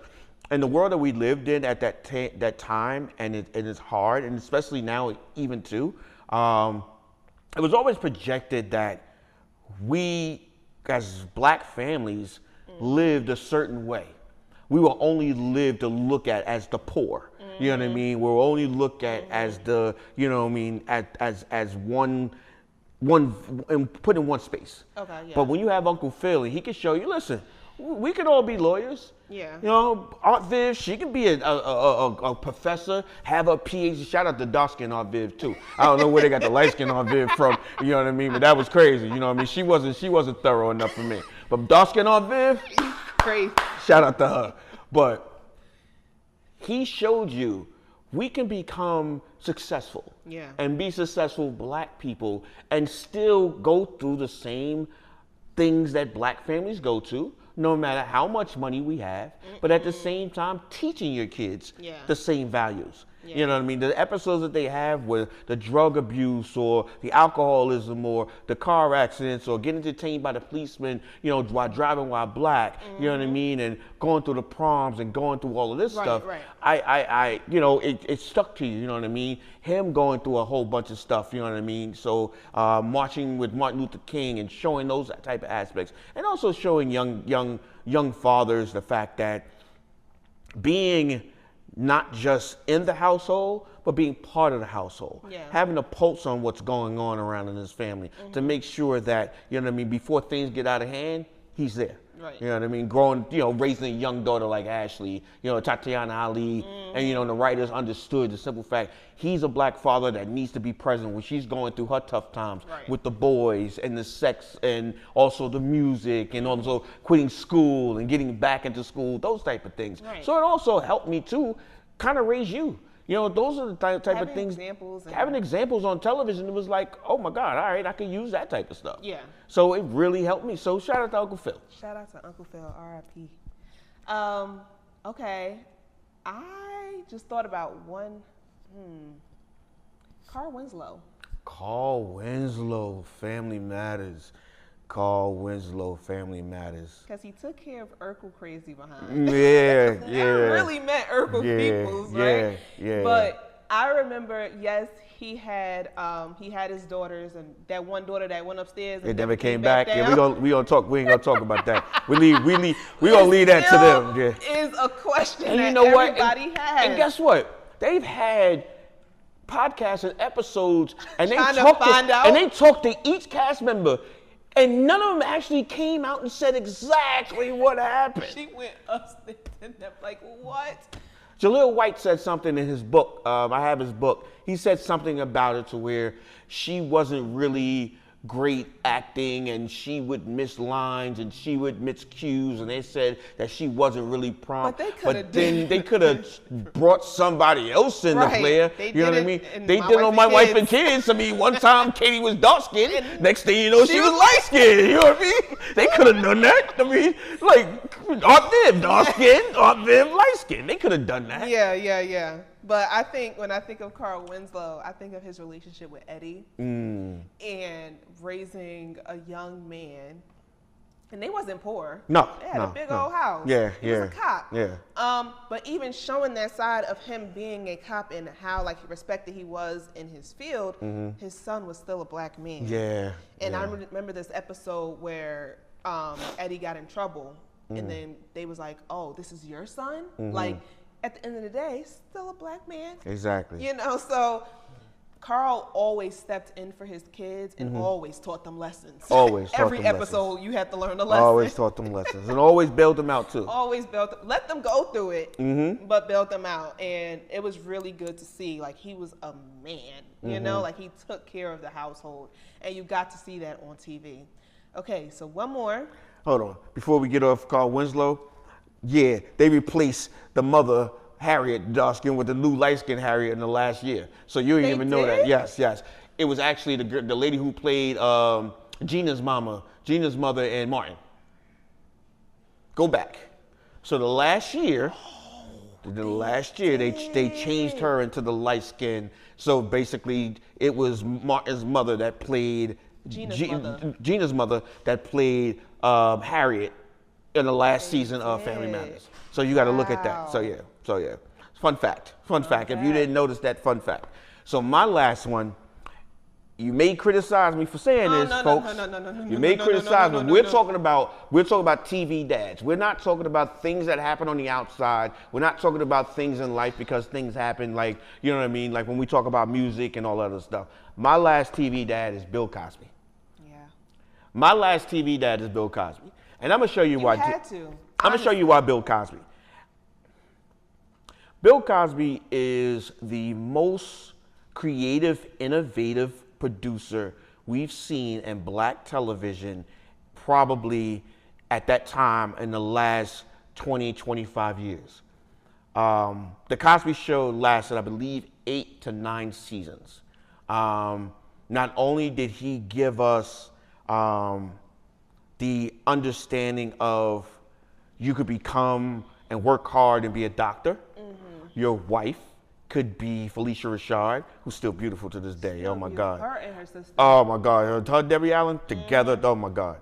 in the world that we lived in at that time, and it is hard, and especially now even too, it was always projected that we as black families lived a certain way. We were only lived to look at as the poor. You know what I mean? We're only looked at as the, you know what I mean, as one and put in one space. Okay, yeah. But when you have Uncle Phil, he can show you, listen, we could all be lawyers. Yeah. You know, Aunt Viv, she can be a professor, have a PhD. Shout out to dark skin Aunt Viv too. I don't know where they got the light skin Aunt Viv from. You know what I mean? But that was crazy. You know what I mean? She wasn't thorough enough for me. But dark skin Aunt Viv, Crazy. shout out to her. But he showed you we can become successful. Yeah. And be successful black people and still go through the same things that black families go to, no matter how much money we have, but at the same time teaching your kids the same values. Yeah. You know what I mean? The episodes that they have with the drug abuse or the alcoholism or the car accidents or getting detained by the policeman, you know, while driving while black, you know what I mean? And going through the proms and going through all of this stuff. Right. I you know, it stuck to you, you know what I mean? Him going through a whole bunch of stuff, you know what I mean? So marching with Martin Luther King and showing those type of aspects. And also showing young fathers the fact that being not just in the household, but being part of the household. Yeah. Having a pulse on what's going on around in his family to make sure that, you know what I mean, before things get out of hand, he's there. Right. You know what I mean? Growing, raising a young daughter like Ashley, Tatiana Ali, and, the writers understood the simple fact he's a black father that needs to be present when she's going through her tough times with the boys and the sex and also the music and also quitting school and getting back into school, those type of things. Right. So it also helped me too kind of raise you. Those are the type of things. Having examples on television, it was like, oh my God, all right, I can use that type of stuff. Yeah. So it really helped me. So shout out to Uncle Phil. Shout out to Uncle Phil, R.I.P. Okay, I just thought about one. Carl Winslow. Carl Winslow, Family Matters. Carl Winslow, Family Matters. Because he took care of Urkel Crazy behind. Yeah. I really met Urkel Peoples, right? Yeah. But I remember, yes, he had his daughters, and that one daughter that went upstairs and it never came back. down. Yeah, we ain't gonna talk about that. We gonna leave that to them. Yeah. Is a question And that you know what? everybody has. And guess what? They've had podcasts and episodes, and they Trying to talked find out. and they talked to each cast member. And none of them actually came out and said exactly what happened. She went upstairs and they're like, what? Jaleel White said something in his book. I have his book. He said something about it to where she wasn't really great acting and she would miss lines and she would miss cues, and they said that she wasn't really prompt. But they could have brought somebody else in to play her. They you know what I did mean? it They in did on My Wife and Kids. I mean, one time Katie was dark skinned, next thing you know she was light skinned. You know what I mean? They could have done that. I mean, like Aunt Viv, dark skinned, Aunt Viv, light skinned. They could have done that. Yeah. But I think when I think of Carl Winslow, I think of his relationship with Eddie and raising a young man. And they wasn't poor. No, they had a big old house. Yeah, he was a cop. Yeah. But even showing that side of him being a cop and how respected he was in his field, his son was still a black man. Yeah. And I remember this episode where Eddie got in trouble, and then they was like, "Oh, this is your son?" Like, at the end of the day, still a black man. Exactly. So Carl always stepped in for his kids and always taught them lessons. Always taught Every them episode, lessons. you had to learn a lesson. Always taught them lessons and always bailed them out too. Always let them go through it, but bailed them out. And it was really good to see, he was a man, you know, he took care of the household. And you got to see that on TV. Okay, so one more. Hold on. Before we get off Carl Winslow, yeah, they replaced the mother, Harriet, dark skin, with the new light skin Harriet in the last year. So you didn't even know that. Yes. It was actually the lady who played Gina's mother in Martin. Go back. So the last year, they changed her into the light skin. So basically, it was Martin's mother that played Gina's mother that played Harriet in the last season of Family Matters. So you got to look at that. So yeah. Fun fact. If you didn't notice that, fun fact. So my last one, you may criticize me for saying this, folks. No. You may criticize me. We're talking about TV dads. We're not talking about things that happen on the outside. We're not talking about things in life because things happen, like, you know what I mean? Like when we talk about music and all that other stuff. My last TV dad is Bill Cosby. Yeah. My last TV dad is Bill Cosby. And I'm going to show you why. Had to. I'm going to show you why Bill Cosby. Bill Cosby is the most creative, innovative producer we've seen in black television probably at that time in the last 20, 25 years. The Cosby Show lasted, I believe, 8 to 9 seasons. Not only did he give us the understanding of you could become and work hard and be a doctor. Your wife could be Felicia Rashad, who's still beautiful to this day. Oh my God. Her and her sister. Oh my God. Her, Debbie Allen together. Oh my God.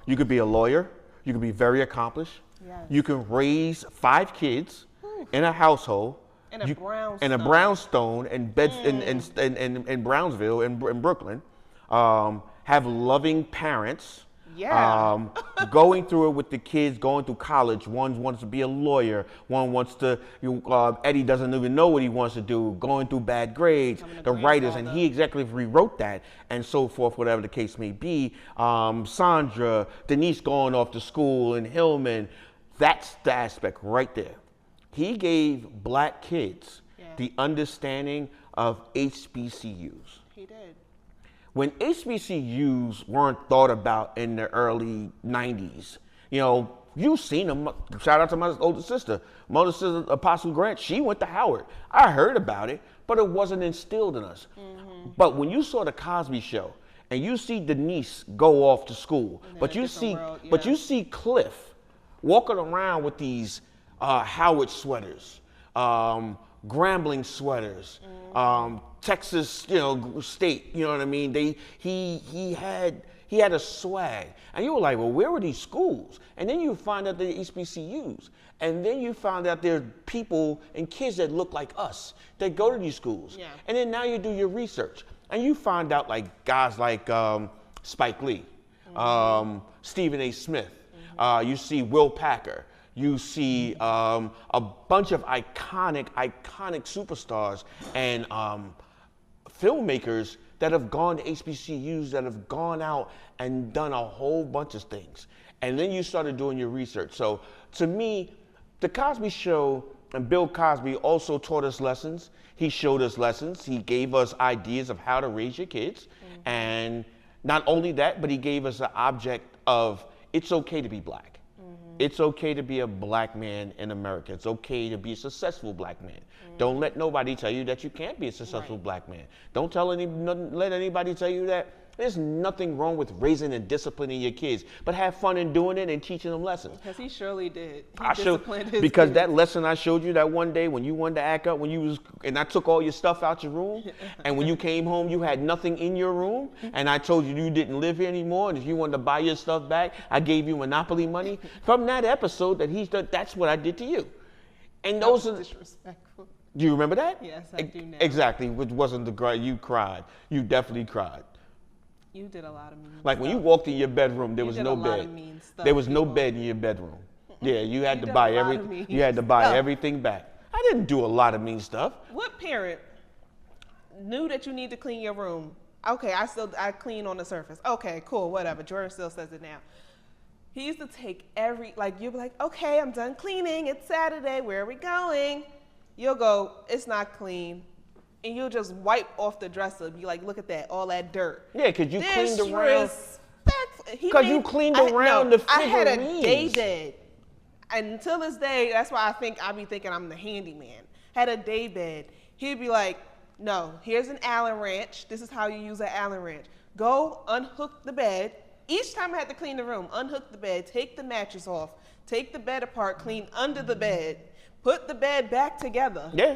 You could be a lawyer. You could be very accomplished. Yes. You can raise 5 kids in a household. In a brownstone. In a brownstone in Brownsville, in Brooklyn. Have loving parents. Yeah. Going through it with the kids, going through college. One wants to be a lawyer. One wants to, Eddie doesn't even know what he wants to do. Going through bad grades, the writers, and he executive rewrote that, and so forth, whatever the case may be. Sandra, Denise going off to school, and Hillman. That's the aspect right there. He gave black kids the understanding of HBCUs. He did. When HBCUs weren't thought about in the early 90s, you've seen them. Shout out to my older sister, Apostle Grant. She went to Howard. I heard about it, but it wasn't instilled in us. Mm-hmm. But when you saw the Cosby Show and you see Denise go off to school, but you see Cliff walking around with these Howard sweaters, Grambling sweaters, Texas, state, you know what I mean? He had a swag, and you were like, well, where were these schools? And then you find out they're HBCUs, and then you found out there are people and kids that look like us that go to these schools, and then now you do your research, and you find out like guys like Spike Lee, Stephen A. Smith, you see Will Packer. You see a bunch of iconic superstars and filmmakers that have gone to HBCUs, that have gone out and done a whole bunch of things. And then you started doing your research. So to me, the Cosby Show and Bill Cosby also taught us lessons. He showed us lessons. He gave us ideas of how to raise your kids. Mm-hmm. And not only that, but he gave us an object of it's okay to be black. It's okay to be a black man in America. It's okay to be a successful black man. Don't let nobody tell you that you can't be a successful black man. Don't let anybody tell you that. There's nothing wrong with raising and disciplining your kids, but have fun in doing it and teaching them lessons. Because he surely did. Disciplined his kids. That lesson I showed you that one day when you wanted to act up, and I took all your stuff out your room, and when you came home, you had nothing in your room, and I told you didn't live here anymore, and if you wanted to buy your stuff back, I gave you Monopoly money. From that episode that he's done, that's what I did to you. And those are disrespectful. Do you remember that? Yes, I do now. Exactly, which wasn't the cry. You cried. You definitely cried. You did a lot of mean stuff. Like when you walked in your bedroom, there was no bed. There was no bed in your bedroom. Yeah, you had to buy everything. You had to buy everything back. I didn't do a lot of mean stuff. What parent knew that you need to clean your room? Okay, I clean on the surface. Okay, cool, whatever. Jordan still says it now. He used to take you'll be like, okay, I'm done cleaning. It's Saturday. Where are we going? You'll go, it's not clean. And you'll just wipe off the dresser. Be like, look at that, all that dirt. Yeah, because you cleaned around. Because you cleaned around the figurines. I had a day bed. And until this day, that's why I be thinking I'm the handyman. Had a day bed. He'd be like, no, here's an Allen wrench. This is how you use an Allen wrench. Go unhook the bed. Each time I had to clean the room, unhook the bed, take the mattress off, take the bed apart, clean under the bed, put the bed back together. Yeah.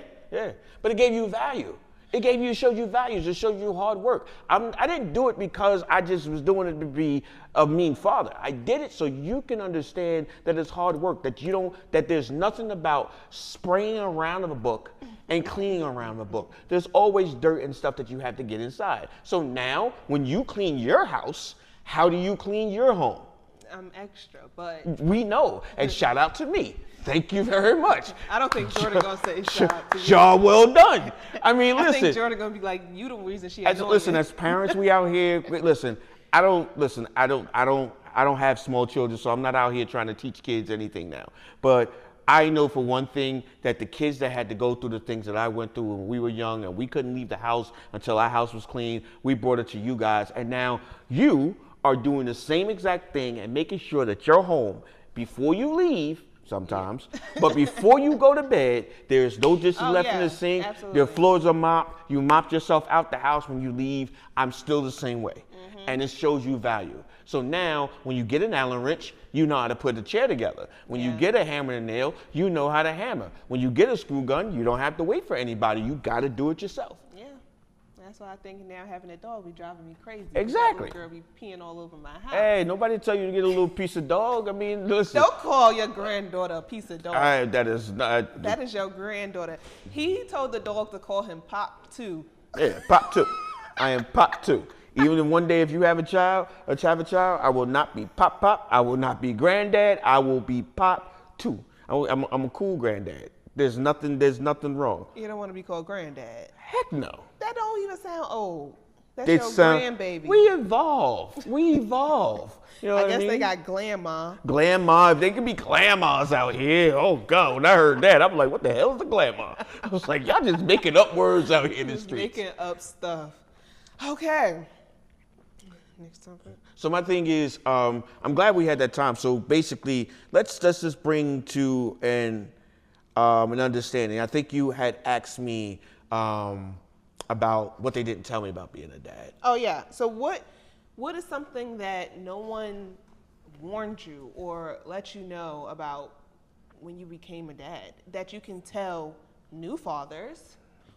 But it gave you value. It showed you values. It showed you hard work. I didn't do it because I just was doing it to be a mean father. I did it so you can understand that it's hard work, that there's nothing about spraying around of a book and cleaning around the book. There's always dirt and stuff that you have to get inside. So now when you clean your house, how do you clean your home? I'm extra, but we know. And shout out to me. Thank you very much. I don't think Jordan gonna say shout out to you. Job well done. I mean, listen. I think Jordan gonna be like, you the reason she. Listen, as parents, we out here. Listen, I don't have small children, so I'm not out here trying to teach kids anything now. But I know for one thing that the kids that had to go through the things that I went through when we were young and we couldn't leave the house until our house was clean, we brought it to you guys, and now you are doing the same exact thing and making sure that your home, before you leave, sometimes, but before you go to bed, there's no dishes left in the sink. Absolutely. Your floors are mopped. You mopped yourself out the house when you leave. I'm still the same way. Mm-hmm. And it shows you value. So now when you get an Allen wrench, you know how to put a chair together. When you get a hammer and nail, you know how to hammer. When you get a screw gun, you don't have to wait for anybody. You got to do it yourself. Yeah. That's why I think now having a dog be driving me crazy. Exactly. That girl be peeing all over my house. Hey, nobody tell you to get a little piece of dog. I mean, listen. Don't call your granddaughter a piece of dog. That is not. That is your granddaughter. He told the dog to call him Pop 2. Yeah, Pop 2. I am Pop 2. Even if one day if you have a child, I will not be pop. I will not be granddad. I will be pop too. I'm a cool granddad. There's nothing wrong. You don't want to be called granddad. Heck no. That don't even sound old. That's It your grandbaby. We evolve. You know I what guess I mean? they got grandma. Grandma, if they can be grandmas out here, oh God, when I heard that, I'm like, what the hell is a grandma? I was like, y'all just making up words out here in the streets. Making up stuff. Okay. Next topic. So my thing is, I'm glad we had that time. So basically, let's just bring to an understanding. I think you had asked me about what they didn't tell me about being a dad. Oh yeah. So what is something that no one warned you or let you know about when you became a dad that you can tell new fathers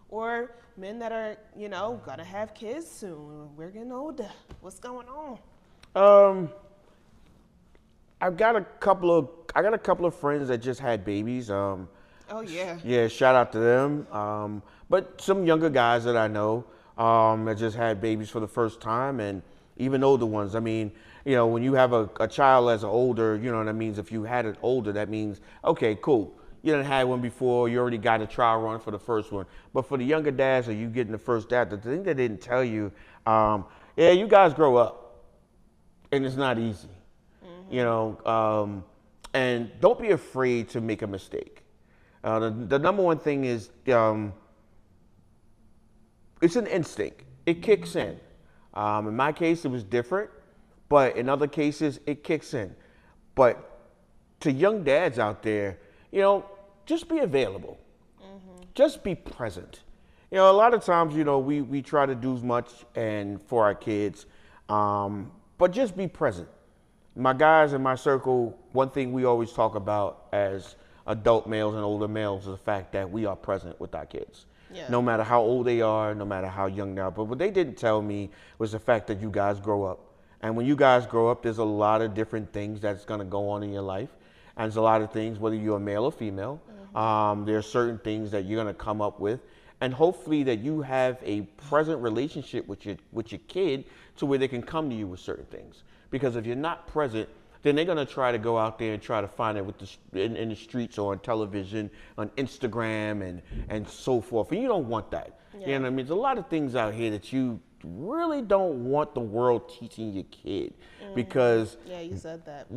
or men that are, gonna have kids soon? We're getting older. What's going on? I got a couple of friends that just had babies. Oh yeah. Yeah, shout out to them. But some younger guys that I know that just had babies for the first time, and even older ones. I mean, when you have a child as an older, you know what that means. If you had it older, that means, okay, cool. You didn't have one before. You already got a trial run for the first one. But for the younger dads, or you getting the first dad, the thing they didn't tell you, you guys grow up, and it's not easy. Mm-hmm. And don't be afraid to make a mistake. The number one thing is it's an instinct. It kicks in. In my case, it was different, but in other cases, it kicks in. But to young dads out there, just be available. Mm-hmm. Just be present. A lot of times, we try to do as much and for our kids, but just be present. My guys in my circle, one thing we always talk about as adult males and older males is the fact that we are present with our kids. Yeah. No matter how old they are, no matter how young they are. But what they didn't tell me was the fact that you guys grow up. And when you guys grow up, there's a lot of different things that's going to go on in your life. And there's a lot of things, whether you're a male or female, mm-hmm. There are certain things that you're going to come up with. And hopefully that you have a present relationship with your kid to where they can come to you with certain things. Because if you're not present, then they're going to try to go out there and try to find it in the streets or on television, on Instagram and so forth. And you don't want that. Yeah. You know what I mean? There's a lot of things out here that you really don't want the world teaching your kid. Mm-hmm. Because... Yeah, you said that.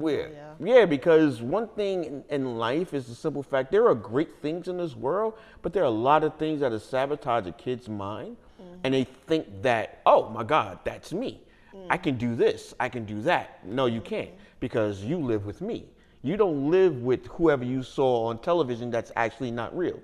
Because one thing in life is the simple fact there are great things in this world, but there are a lot of things that sabotage a kid's mind. Mm-hmm. And they think that, oh my God, that's me. I can do this, I can do that. No, you can't, because you live with me. You don't live with whoever you saw on television that's actually not real.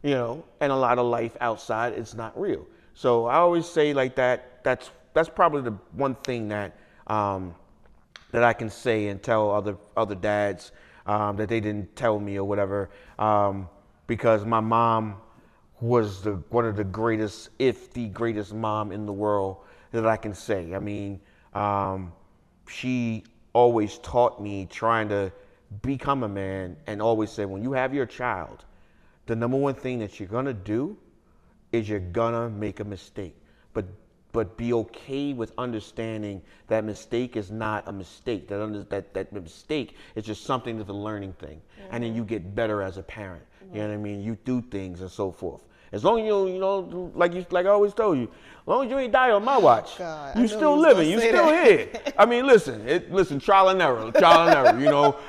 Mm-hmm. And a lot of life outside, it's not real. So I always say like that, that's probably the one thing that that I can say and tell other dads that they didn't tell me or whatever, because my mom was one of the greatest, if the greatest mom in the world that I can say. I mean, she always taught me trying to become a man and always said, when you have your child, the number one thing that you're gonna do is you're gonna make a mistake. But be okay with understanding that mistake is not a mistake. That mistake is just something that's a learning thing. Mm-hmm. And then you get better as a parent. Mm-hmm. You know what I mean? You do things and so forth. As long as you like I always told you, as long as you ain't die on my watch, God, you still living, you still here. I mean, listen, trial and error.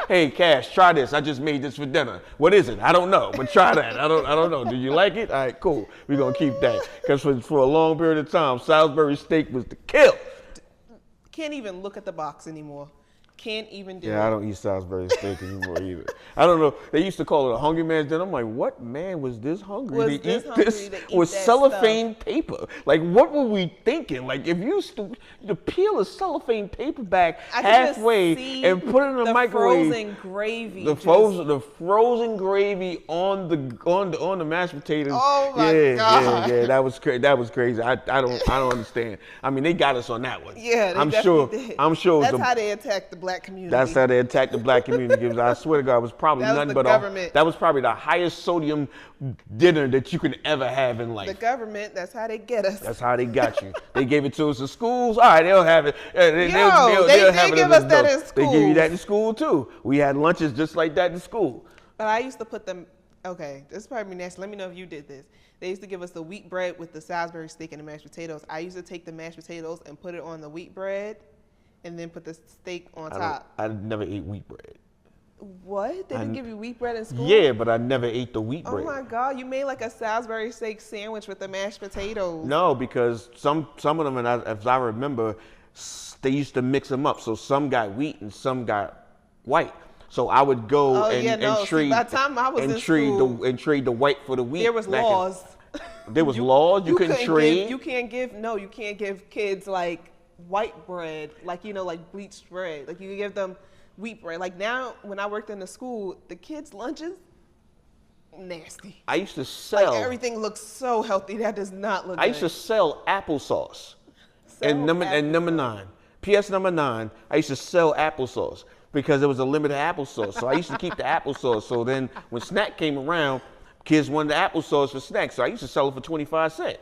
Hey, Cash, try this. I just made this for dinner. What is it? I don't know, but try that. I don't know. Do you like it? All right, cool. We're gonna keep that because for a long period of time, Salisbury steak was the kill. Can't even look at the box anymore. Can't even do it. Yeah, I don't eat Salisbury steak anymore either. I don't know. They used to call it a hungry man's dinner. I'm like, what man was this hungry to eat this with cellophane paper? Like, what were we thinking? Like, if you to peel a cellophane paper back halfway and put it in the microwave. Frozen gravy. The frozen gravy on the mashed potatoes. Oh my God. Yeah. That was crazy. That was crazy. I don't understand. I mean, they got us on that one. Yeah, I'm sure. That's how they attacked the black black community. That's how they attacked the black community. I swear to God, it was probably That was nothing the but government. that was probably the highest sodium dinner that you could ever have in life. The government, that's how they get us. That's how they got you. They gave it to us in schools. All right, they'll have it. They did give us that in They give you schools. that in school too. We had lunches just like that in school. But I used to put them, okay, this is probably nasty. Let me know if you did this. They used to give us the wheat bread with the Salisbury steak and the mashed potatoes. I used to take the mashed potatoes and put it on the wheat bread and then put the steak on top. I never ate wheat bread. What? They didn't give you wheat bread in school? Yeah, but I never ate the wheat bread. Oh my God, you made like a Salisbury steak sandwich with the mashed potatoes. No, because some of them, and as I remember, they used to mix them up. So some got wheat and some got white. So I would go and trade. By the time I was in school, and trade the white for the wheat. there was laws. There was laws. You couldn't trade. You can't give kids like white bread, like like bleached bread. Like you can give them wheat bread. Like now, when I worked in the school, the kids' lunches nasty. I used to sell. Like everything looks so healthy. That does not look. I used to sell applesauce. And number 9. PS number 9. I used to sell applesauce because there was a limited applesauce. So I used to keep the applesauce. So then when snack came around, kids wanted the applesauce for snacks. So I used to sell it for 25 cents.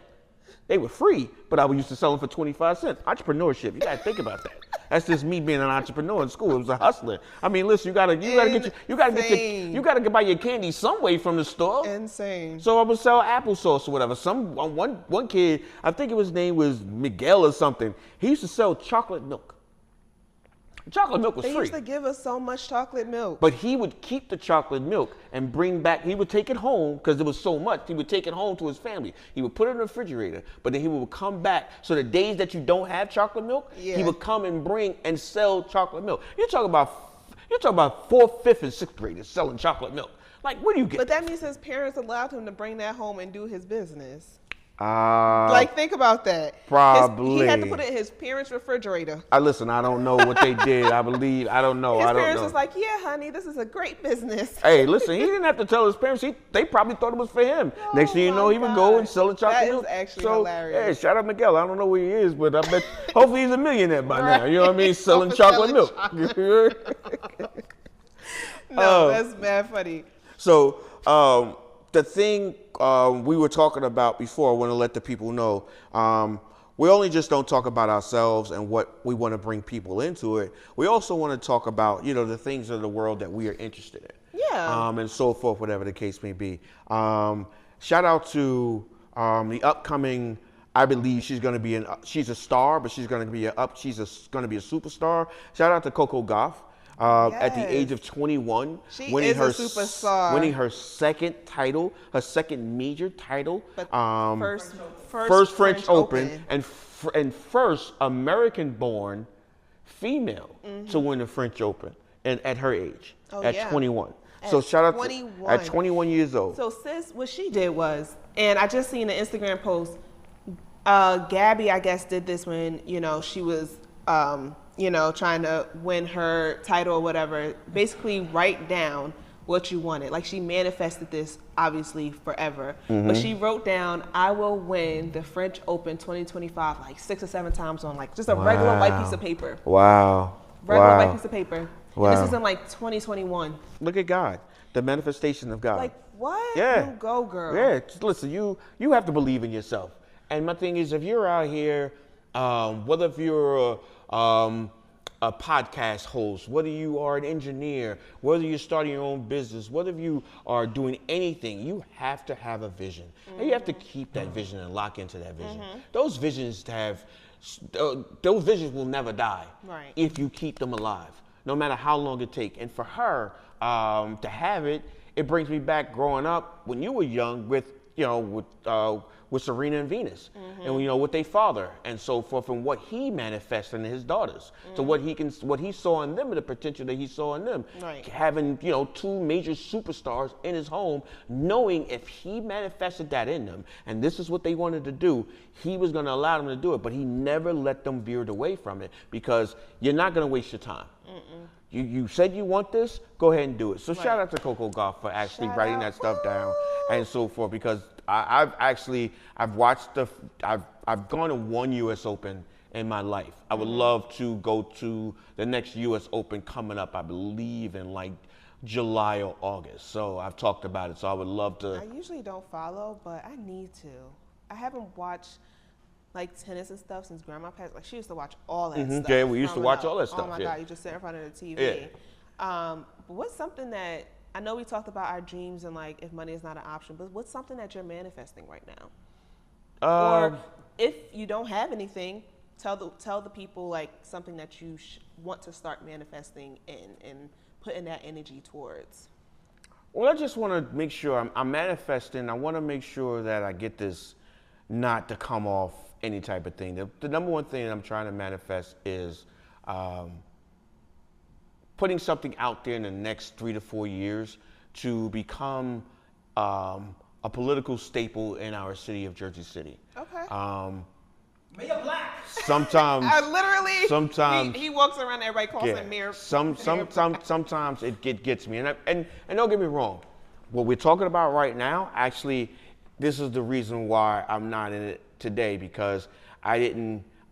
They were free, but I used to sell them for 25 cents. Entrepreneurship, you gotta think about that. That's just me being an entrepreneur in school. It was a hustler. I mean, listen, you gotta buy your candy some way from the store. Insane. So I would sell applesauce or whatever. One kid, I think his name was Miguel or something. He used to sell chocolate milk. Chocolate milk was free. They used to give us so much chocolate milk. But he would keep the chocolate milk and bring back, he would take it home because there was so much, he would take it home to his family. He would put it in the refrigerator, but then he would come back. So the days that you don't have chocolate milk, he would come and bring and sell chocolate milk. You're talking about 4th, 5th, and 6th graders selling chocolate milk. Like, where do you get But that means his parents allowed him to bring that home and do his business. Like, think about that. Probably. He had to put it in his parents' refrigerator. Listen, I don't know what they did. I don't know. His parents was like, yeah, honey, this is a great business. Hey, listen, he didn't have to tell his parents. They probably thought it was for him. Next thing you know, he would go and sell a chocolate milk. That is actually hilarious. Hey, shout out Miguel. I don't know where he is, but I bet hopefully he's a millionaire by now. You know what I mean? Selling chocolate milk. No, that's mad funny. So the thing we were talking about before, I want to let the people know, we only just don't talk about ourselves and what we want to bring people into it. We also want to talk about, the things of the world that we are interested in. Yeah. And so forth, whatever the case may be. Shout out to the upcoming, I believe she's going to be she's a star, but she's going to be a superstar. Shout out to Coco Gauff. At the age of 21, she is a superstar. Winning her second title, her second major title. But first French Open. and first American-born female to win the French Open, and at her age, 21. So shout out to at 21 years old. So sis, what she did was, and I just seen an Instagram post. Gabby, I guess, did this when she was. Trying to win her title or whatever, basically write down what you wanted. Like she manifested this obviously forever, but she wrote down, I will win the French Open 2025 like 6 or 7 times on like just a regular white piece of paper. Wow. Regular white piece of paper. Wow. And this was in like 2021. Look at God, the manifestation of God. Like what? Yeah. You go, girl. Yeah, just listen, you have to believe in yourself. And my thing is, if you're out here, whether if you're a podcast host, whether you are an engineer, whether you're starting your own business, whether you are doing anything, you have to have a vision. And you have to keep that vision and lock into that vision. Those visions will never die if you keep them alive, no matter how long it takes. And for her to have it, it brings me back growing up when you were young with Serena and Venus, and with their father and so forth, and what he manifested in his daughters. So what he saw in them, and the potential that he saw in them, having 2 major superstars in his home, knowing if he manifested that in them, and this is what they wanted to do, he was going to allow them to do it. But he never let them veer away from it, because you're not going to waste your time. You said you want this, go ahead and do it. So shout out to Coco Gauff for actually writing that stuff down and so forth, because I've gone to 1 U.S. Open in my life. I would love to go to the next U.S. Open coming up, I believe, in like July or August. So I've talked about it. So I would love to. I usually don't follow, but I need to. I haven't watched like tennis and stuff since grandma passed. Like she used to watch all that stuff. Yeah, we used to watch all that Oh stuff. my yeah. God, you just sit in front of the TV. Yeah. But what's something that, I know we talked about our dreams and like if money is not an option, but what's something that you're manifesting right now? Or if you don't have anything, tell the people like something that you want to start manifesting and putting that energy towards. Well, I just want to make sure I'm manifesting. I want to make sure that I get this not to come off any type of thing. The number one thing that I'm trying to manifest is putting something out there in the next 3 to 4 years to become a political staple in our city of Jersey City. Okay. Mayor Black. Sometimes, Sometimes he walks around, everybody calls him Mayor. Sometimes it gets me, and don't get me wrong. What we're talking about right now, actually, this is the reason why I'm not in it today, because I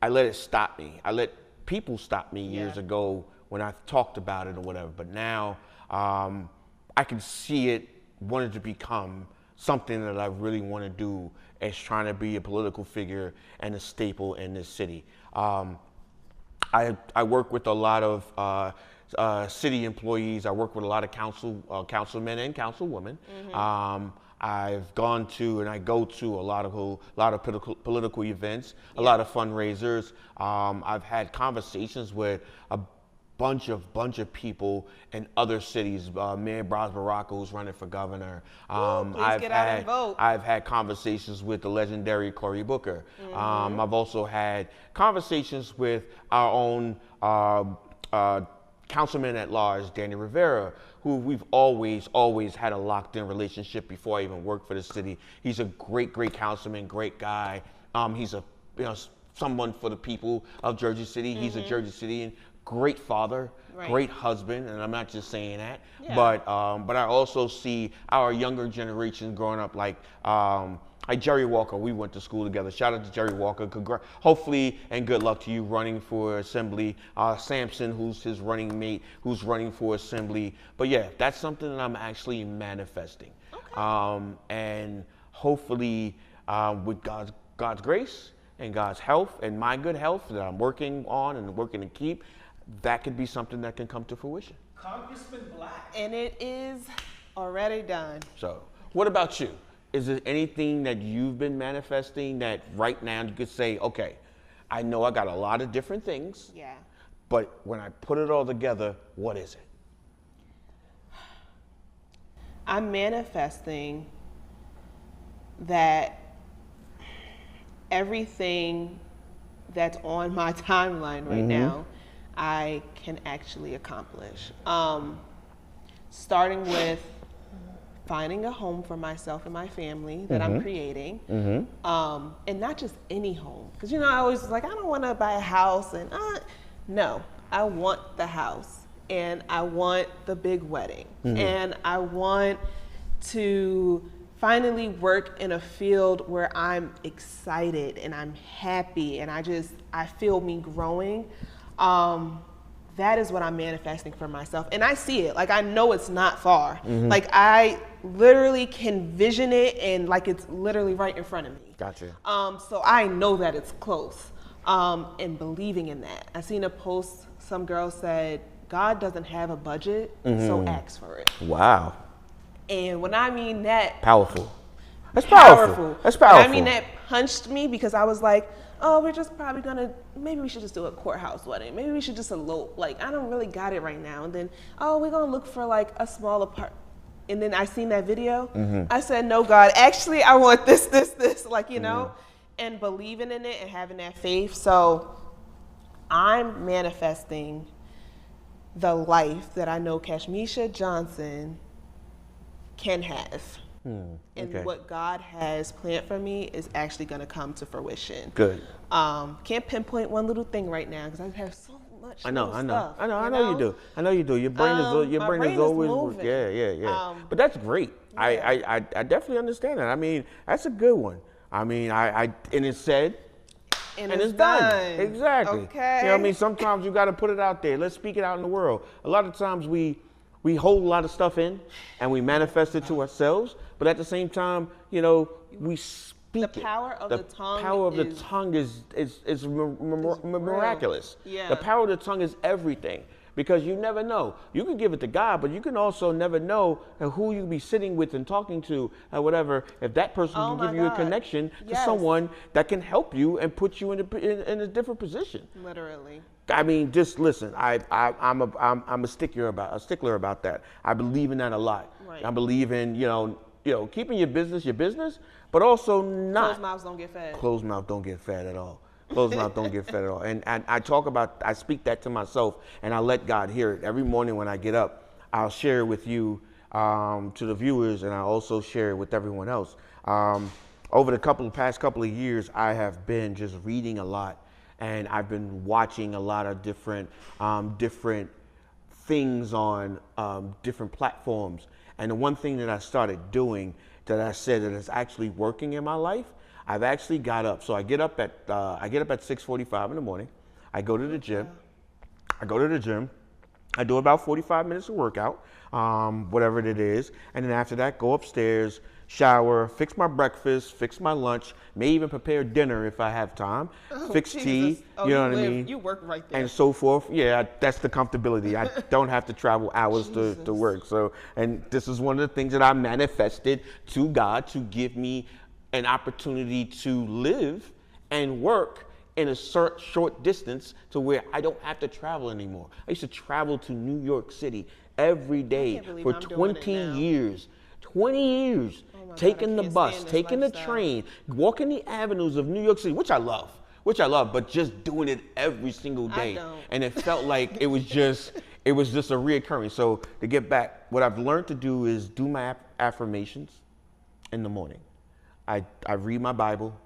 let it stop me. I let people stop me years ago when I talked about it or whatever. But now I can see it wanted to become something that I really want to do, as trying to be a political figure and a staple in this city. I work with a lot of city employees. I work with a lot of councilmen and councilwomen. I've gone to and I go to a lot of political events, a lot of fundraisers. I've had conversations with a bunch of people in other cities. Mayor Bras Baraka, who's running for governor. Please get out and vote. I've had conversations with the legendary Cory Booker. I've also had conversations with our own councilman at large, Danny Rivera, who we've always had a locked-in relationship before I even worked for the city. He's a great councilman, great guy. He's someone for the people of Jersey City. He's a Jersey Cityan. Great father, great husband, and I'm not just saying that, but I also see our younger generation growing up like Jerry Walker. We went to school together. Shout out to Jerry Walker. Hopefully, and good luck to you running for assembly. Sampson, who's his running mate, who's running for assembly. But yeah, that's something that I'm actually manifesting. Okay. And hopefully, with God's grace and God's health and my good health that I'm working on and working to keep, that could be something that can come to fruition. Congressman Black. And it is already done. So, what about you? Is there anything that you've been manifesting that right now you could say, okay, I know I got a lot of different things, but when I put it all together, what is it? I'm manifesting that everything that's on my timeline right now, I can actually accomplish. Starting with finding a home for myself and my family that I'm creating, and not just any home. Because I always was like, I don't want to buy a house, and no, I want the house, and I want the big wedding, and I want to finally work in a field where I'm excited and I'm happy and I feel me growing. That is what I'm manifesting for myself. And I see it, like I know it's not far. Like I literally can vision it and like it's literally right in front of me. Gotcha. So I know that it's close, and believing in that. I seen a post, some girl said, God doesn't have a budget, so ask for it. Wow. And when I mean that, Powerful. That's powerful. That's powerful. And I mean that punched me because I was like, oh, we're just probably gonna, maybe we should just do a courthouse wedding. Maybe we should just elope. Like, I don't really got it right now. And then, oh, we're gonna look for like a small apartment. And then I seen that video. I said, no, God, actually, I want this, like, and believing in it and having that faith. So I'm manifesting the life that I know Kashmisha Johnson can have. And what God has planned for me is actually going to come to fruition. Good. Can't pinpoint one little thing right now because I have so much. I know you do. Your brain is always moving. Yeah. But that's great. I definitely understand that. I mean, that's a good one. I mean, and it said, And it's it's done. done. Exactly. Okay. You know what I mean? Sometimes you got to put it out there. Let's speak it out in the world. A lot of times we hold a lot of stuff in and we manifest it to ourselves, but at the same time, you know, we speak The power of the tongue The power of the is- tongue is miraculous. Yeah. The power of the tongue is everything. Because you never know. You can give it to God, but you can also never know who you be sitting with and talking to or whatever. If that person Oh can my give you a God. connection to Yes. someone that can help you and put you in a different position. Literally. I mean, just listen. I'm a stickler about that. I believe in that a lot. Right. I believe in you know keeping your business, but also not Closed mouths don't get fed. closed mouth don't get fed at all. Closed mouth don't get fed at all. And I speak that to myself, and I let God hear it. Every morning when I get up, I'll share it with you, to the viewers, and I also share it with everyone else. Over the past couple of years, I have been just reading a lot, and I've been watching a lot of different things on different platforms. And the one thing that I started doing that I said that is actually working in my life, I've actually got up. So I get up at 6:45 in the morning. I go to the gym. I do about 45 minutes of workout, whatever it is. And then after that, go upstairs, shower, fix my breakfast, fix my lunch, may even prepare dinner if I have time, fix Jesus. tea, Oh, you know what I mean? You work right there. And so forth. Yeah, that's the comfortability. I don't have to travel hours to work. So, and this is one of the things that I manifested to God to give me an opportunity to live and work in a short distance to where I don't have to travel anymore. I used to travel to New York City every day can't believe for I'm doing it 20 now. years. 20 years, Oh my God, taking I the can't bus, stand this taking the lifestyle. train, walking the avenues of New York City, which I love, but just doing it every single I day. don't. And it felt like it was just a reoccurring. So to get back, what I've learned to do is do my affirmations in the morning. I read my Bible.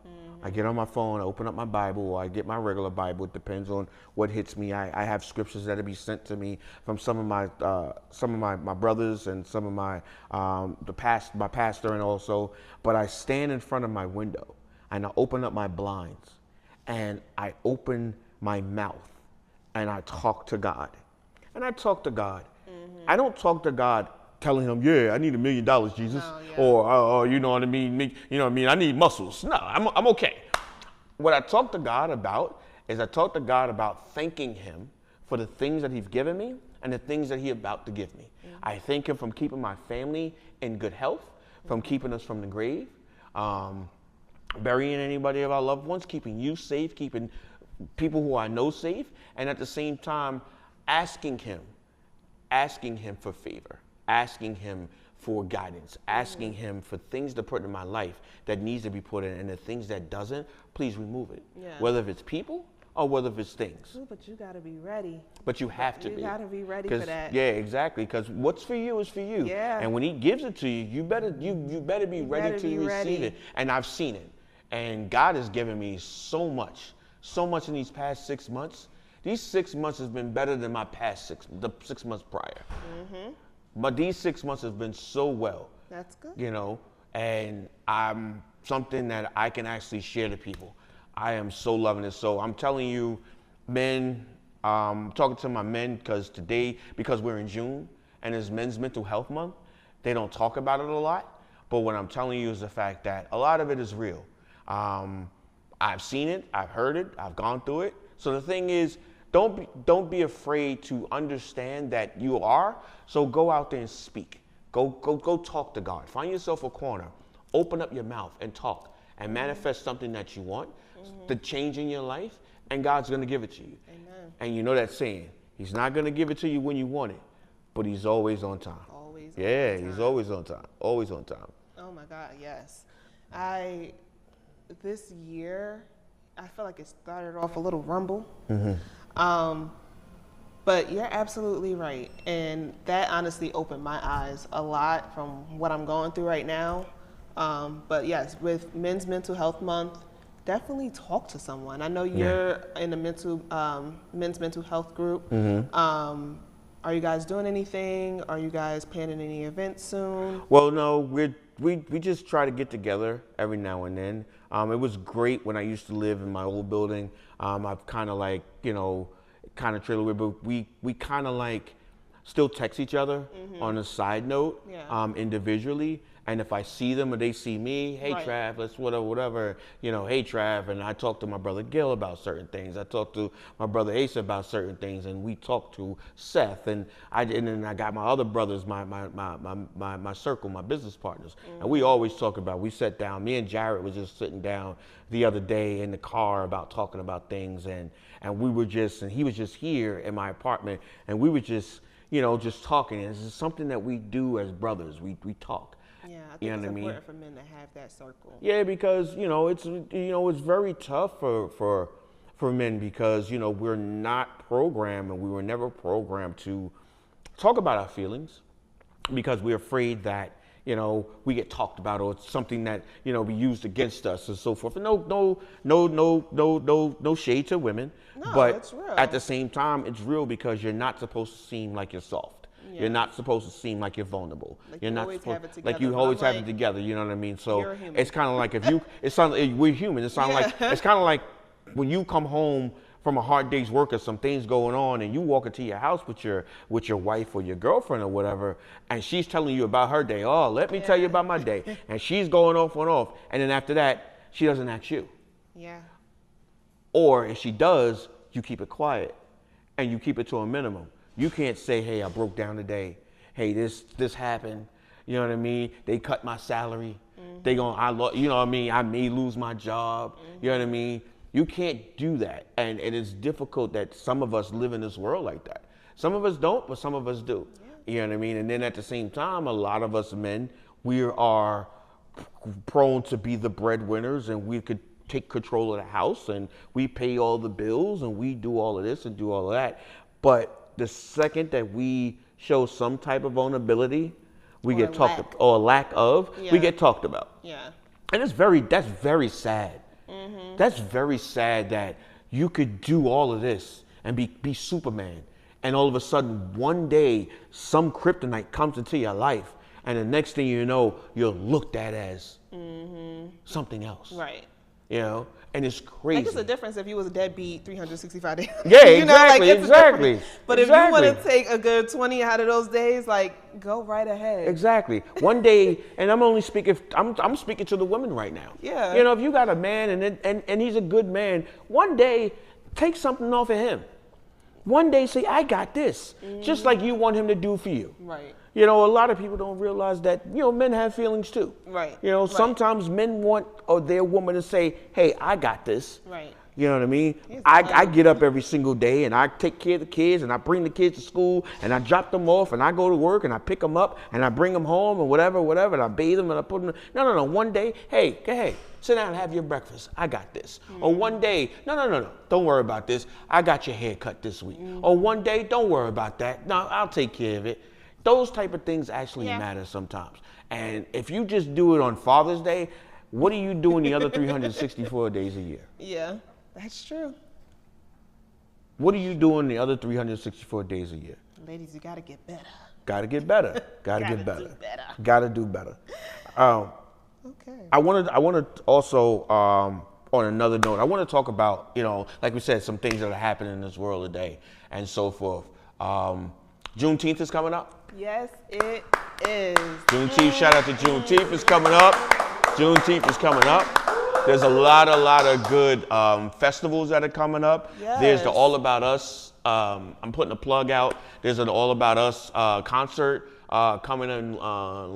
I get on my phone, I open up my Bible, or I get my regular Bible. It depends on what hits me. I have scriptures that'll be sent to me from some of my brothers and some of my pastor, and also. But I stand in front of my window and I open up my blinds and I open my mouth and I talk to God. And I talk to God. I don't talk to God telling him, yeah, I need $1 million, Jesus. No, yeah. Or you know what I mean? I need muscles. No, I'm okay. What I talk to God about is I talk to God about thanking him for the things that he's given me and the things that he's about to give me. I thank him from keeping my family in good health, from keeping us from the grave, burying anybody of our loved ones, keeping you safe, keeping people who I know safe, and at the same time asking him for favor, asking him for guidance, asking him for things to put in my life that needs to be put in, and the things that doesn't, please remove it. Yeah. Whether it's people or whether it's things. Ooh, but you gotta be ready. But you have to be. You gotta be ready for that. Yeah, exactly. Because what's for you is for you. Yeah. And when he gives it to you, you better be ready to receive it. And I've seen it. And God has given me so much in these past 6 months. These 6 months has been better than my past the 6 months prior. But these 6 months have been so well. That's good. You know, and I'm something that I can actually share to people. I am so loving it. So I'm telling you, men, talking to my men because we're in June and it's Men's Mental Health Month, they don't talk about it a lot. But what I'm telling you is the fact that a lot of it is real. I've seen it, I've heard it, I've gone through it. So the thing is, don't be afraid to understand that you are. So go out there and speak. Go talk to God. Find yourself a corner. Open up your mouth and talk and manifest something that you want, the change in your life, and God's going to give it to you. Amen. And you know that saying, he's not going to give it to you when you want it, but he's always on time. Always. Yeah, on time. he's always on time. Always on time. Oh my God, yes. This year, I feel like it started off a little rumble. But you're absolutely right. And that honestly opened my eyes a lot from what I'm going through right now. But yes, with Men's Mental Health Month, definitely talk to someone. I know you're in the men's mental health group. Are you guys doing anything? Are you guys planning any events soon? Well, no, we're we just try to get together every now and then. It was great when I used to live in my old building. I've kind of like, kind of trailer, but we kind of like still text each other on a side note, individually. And if I see them or they see me, hey, Right. Trav, let's whatever, hey, Trav. And I talk to my brother Gil about certain things. I talk to my brother Ace about certain things. And we talk to Seth. And then I got my other brothers, my circle, my business partners. And we always talk about, we sat down, me and Jared was just sitting down the other day in the car about talking about things. And we were just, and he was just here in my apartment. And we were just, just talking. And it's something that we do as brothers. We talk. Yeah, I think You know it's what I mean? important for men to have that circle. Yeah, because it's very tough for men because we're not programmed and we were never programmed to talk about our feelings because we're afraid that we get talked about or it's something that be used against us and so forth. And no shade to women, No, but it's real. at the same time, it's real because you're not supposed to seem like you're soft. Yeah. You're not supposed to seem like you're vulnerable. Like you're you not always supposed, have it like together, you but always I'm have it like, together. You know what I mean? So you're a human. it's kind of like we're human. It's kind of like it's kind of like when you come home from a hard day's work or some things going on, and you walk into your house with your wife or your girlfriend or whatever, and she's telling you about her day. Oh, let me tell you about my day, and she's going off and off, and then after that, she doesn't ask you. Yeah. Or if she does, you keep it quiet, and you keep it to a minimum. You can't say, "Hey, I broke down today. Hey, this happened." You know what I mean? They cut my salary. They you know what I mean? I may lose my job. You know what I mean? You can't do that. And it is difficult that some of us live in this world like that. Some of us don't, but some of us do. Yeah. You know what I mean? And then at the same time, a lot of us men, we are prone to be the breadwinners and we could take control of the house and we pay all the bills and we do all of this and do all of that. But the second that we show some type of vulnerability, we get talked about, or lack of, we get talked about. Yeah. And that's very sad. That's very sad that you could do all of this and be Superman. And all of a sudden, one day, some kryptonite comes into your life. And the next thing you know, you're looked at as something else. Right. And it's crazy. I think it's a difference if you was a deadbeat 365 days. Yeah, exactly. But if you want to take a good 20 out of those days, like, go right ahead. Exactly. One day, and I'm speaking to the women right now. Yeah. If you got a man and he's a good man, one day take something off of him. One day say, I got this, just like you want him to do for you. Right. A lot of people don't realize that, men have feelings too. Right. Sometimes men want their woman to say, hey, I got this. Right. You know what I mean? I get up every single day and I take care of the kids and I bring the kids to school and I drop them off and I go to work and I pick them up and I bring them home and whatever, and I bathe them and I put them. No. One day, hey, sit down and have your breakfast. I got this. Or one day, no. Don't worry about this. I got your hair cut this week. Or one day, don't worry about that. No, I'll take care of it. Those type of things actually matter sometimes. And if you just do it on Father's Day, what are you doing the other 364 days a year? Yeah, that's true. What are you doing the other 364 days a year? Ladies, you got to get better. Got to get better. Got to get better. Do better. Got to do better. Okay. I want to also, on another note, I want to talk about, like we said, some things that are happening in this world today and so forth. Juneteenth is coming up. Yes, it is. Juneteenth, shout out to Juneteenth is coming up. Juneteenth is coming up. There's a lot of good festivals that are coming up. Yes. There's the All About Us. I'm putting a plug out. There's an All About Us concert coming in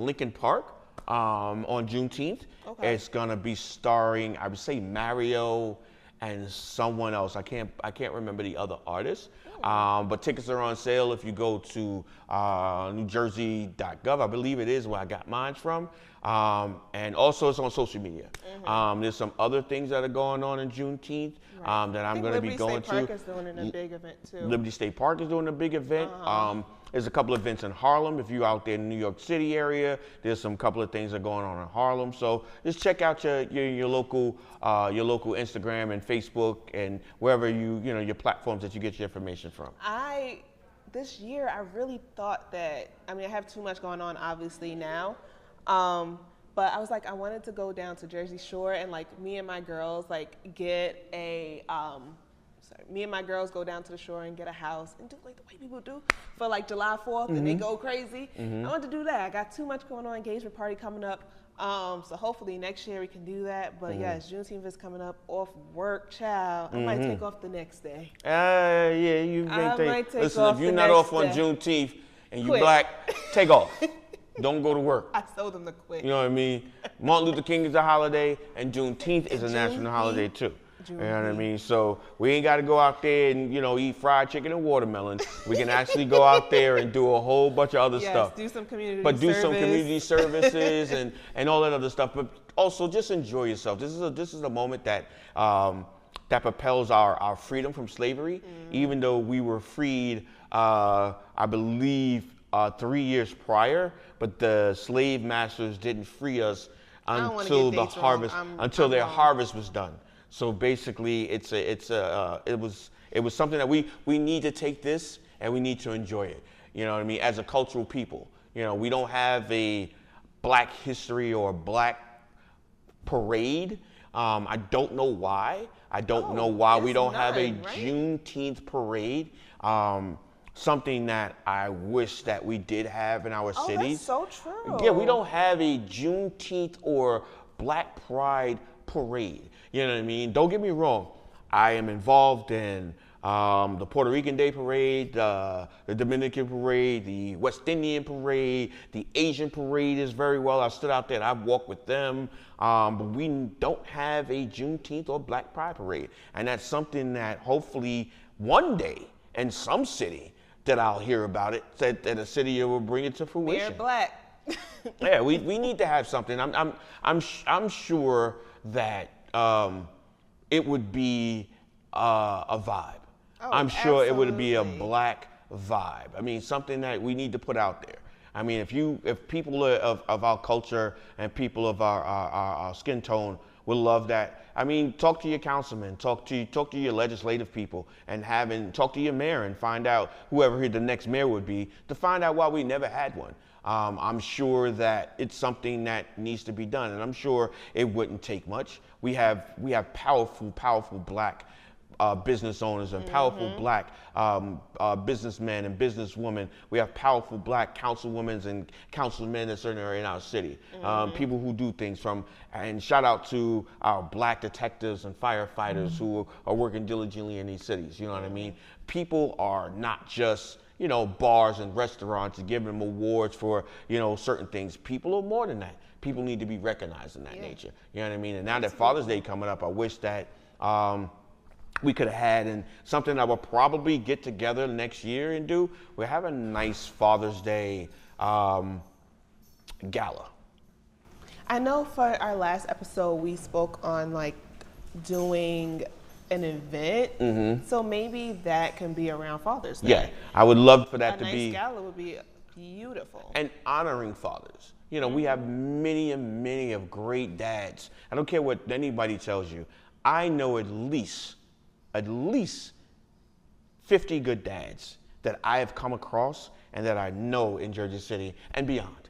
Lincoln Park on Juneteenth. Okay. It's gonna be starring, I would say, Mario and someone else. I can't remember the other artist. But tickets are on sale if you go to newjersey.gov. I believe it is where I got mine from. And also it's on social media. There's some other things that are going on in Juneteenth that I'm going to be going to. Liberty State Park is doing a big event too. Liberty State Park is doing a big event. There's a couple of events in Harlem. If you're out there in the New York City area, there's some couple of things that are going on in Harlem. So just check out your local Instagram and Facebook and wherever your platforms that you get your information from. This year I really thought that, I have too much going on obviously now, But I was like, I wanted to go down to Jersey Shore and like me and my girls like get a me and my girls go down to the shore and get a house and do like the way people do for like July 4th and they go crazy. I want to do that. I got too much going on, engagement party coming up. So hopefully next year we can do that. But yes, Juneteenth is coming up off work, child. I might take off the next day. Yeah, you I might take listen, off if you're the not next off on day. Juneteenth and you Quit. black, take off. Don't go to work. I told them to quit. You know what I mean? Martin Luther King is a holiday, and Juneteenth is a national holiday too. You know what I mean? So we ain't got to go out there and, eat fried chicken and watermelon. We can actually go out there and do a whole bunch of other stuff. Do some community But do service. some community services and all that other stuff. But also just enjoy yourself. This is a moment that that propels our freedom from slavery. Even though we were freed, I believe, 3 years prior, but the slave masters didn't free us until the harvest, until their harvest was done. So basically, it was something that we need to take this and we need to enjoy it. You know what I mean? As a cultural people, we don't have a Black history or Black parade. I don't know why. I don't know why we don't have a Juneteenth parade. Something that I wish that we did have in our cities. That's so true. Yeah, we don't have a Juneteenth or Black Pride parade. You know what I mean? Don't get me wrong. I am involved in the Puerto Rican Day Parade, the Dominican Parade, the West Indian Parade, the Asian Parade is very well. I stood out there and I've walked with them. But we don't have a Juneteenth or Black Pride parade. And that's something that hopefully one day in some city that I'll hear about it, that a city will bring it to fruition. We're Black. Yeah, we need to have something. I'm sure that it would be a vibe. I'm sure it would be a Black vibe. I mean, something that we need to put out there. I mean, if people of our culture and people of our skin tone will love that. I mean, talk to your councilman, talk to your legislative people, and talk to your mayor and find out whoever the next mayor would be to find out why we never had one. I'm sure that it's something that needs to be done, and I'm sure it wouldn't take much. We have powerful Black business owners and powerful Black businessmen and businesswomen. We have powerful Black councilwomen and councilmen that certainly are in our city. People who do things and shout out to our Black detectives and firefighters who are working diligently in these cities. You know what I mean? People are not just bars and restaurants and giving them awards for, certain things. People are more than that. People need to be recognized in that nature. You know what I mean? And now that Father's Day coming up, I wish that we could have had, and something I will probably get together next year and do. We'll have a nice Father's Day gala. I know for our last episode we spoke on like doing an event, so maybe that can be around Father's Day. Yeah, I would love for that to nice be. gala would be beautiful. And honoring fathers. We have many and many of great dads. I don't care what anybody tells you. I know at least 50 good dads that I have come across and that I know in Jersey City and beyond.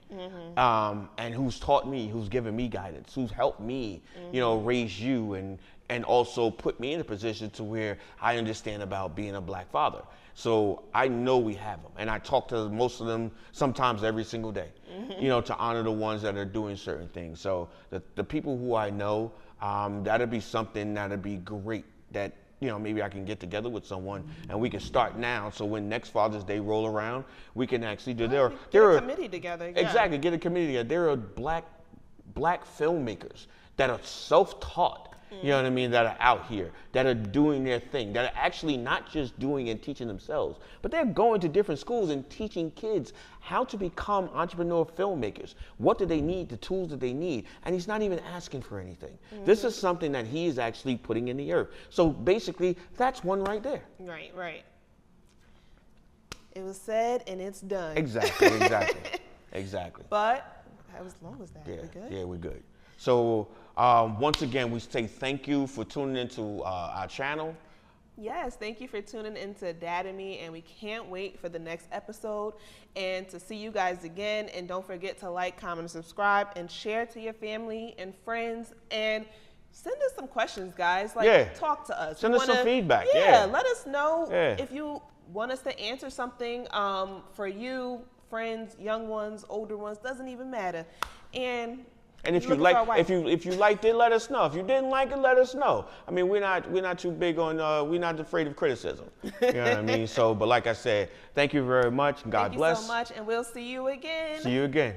And who's taught me, who's given me guidance, who's helped me, raise you and also put me in a position to where I understand about being a Black father. So I know we have them, and I talk to most of them sometimes every single day, to honor the ones that are doing certain things. So the people who I know, that'd be something that'd be great that, maybe I can get together with someone and we can start now. So when next Father's Day roll around, we can actually do Get a committee together. Yeah. Exactly, get a committee together. There are black filmmakers that are self-taught. You know what I mean, that are out here, that are doing their thing, that are actually not just doing and teaching themselves, but they're going to different schools and teaching kids how to become entrepreneur filmmakers. What do they need, the tools that they need? And he's not even asking for anything. This is something that he is actually putting in the earth. So basically, that's one right there. Right. It was said and it's done. Exactly. But as long as that, we're good. Yeah, we're good. So once again, we say thank you for tuning into our channel. Yes, thank you for tuning into Dad&Me, and we can't wait for the next episode and to see you guys again. And don't forget to like, comment, and subscribe, and share to your family and friends, and send us some questions, guys. Like, talk to us. Send us some feedback. Yeah, let us know if you want us to answer something for you, friends, young ones, older ones, doesn't even matter. And if you liked it, let us know. If you didn't like it, let us know. I mean, we're not too big on we're not afraid of criticism. You know what I mean? So, but like I said, thank you very much. God bless. Thank you so much, and we'll see you again. See you again.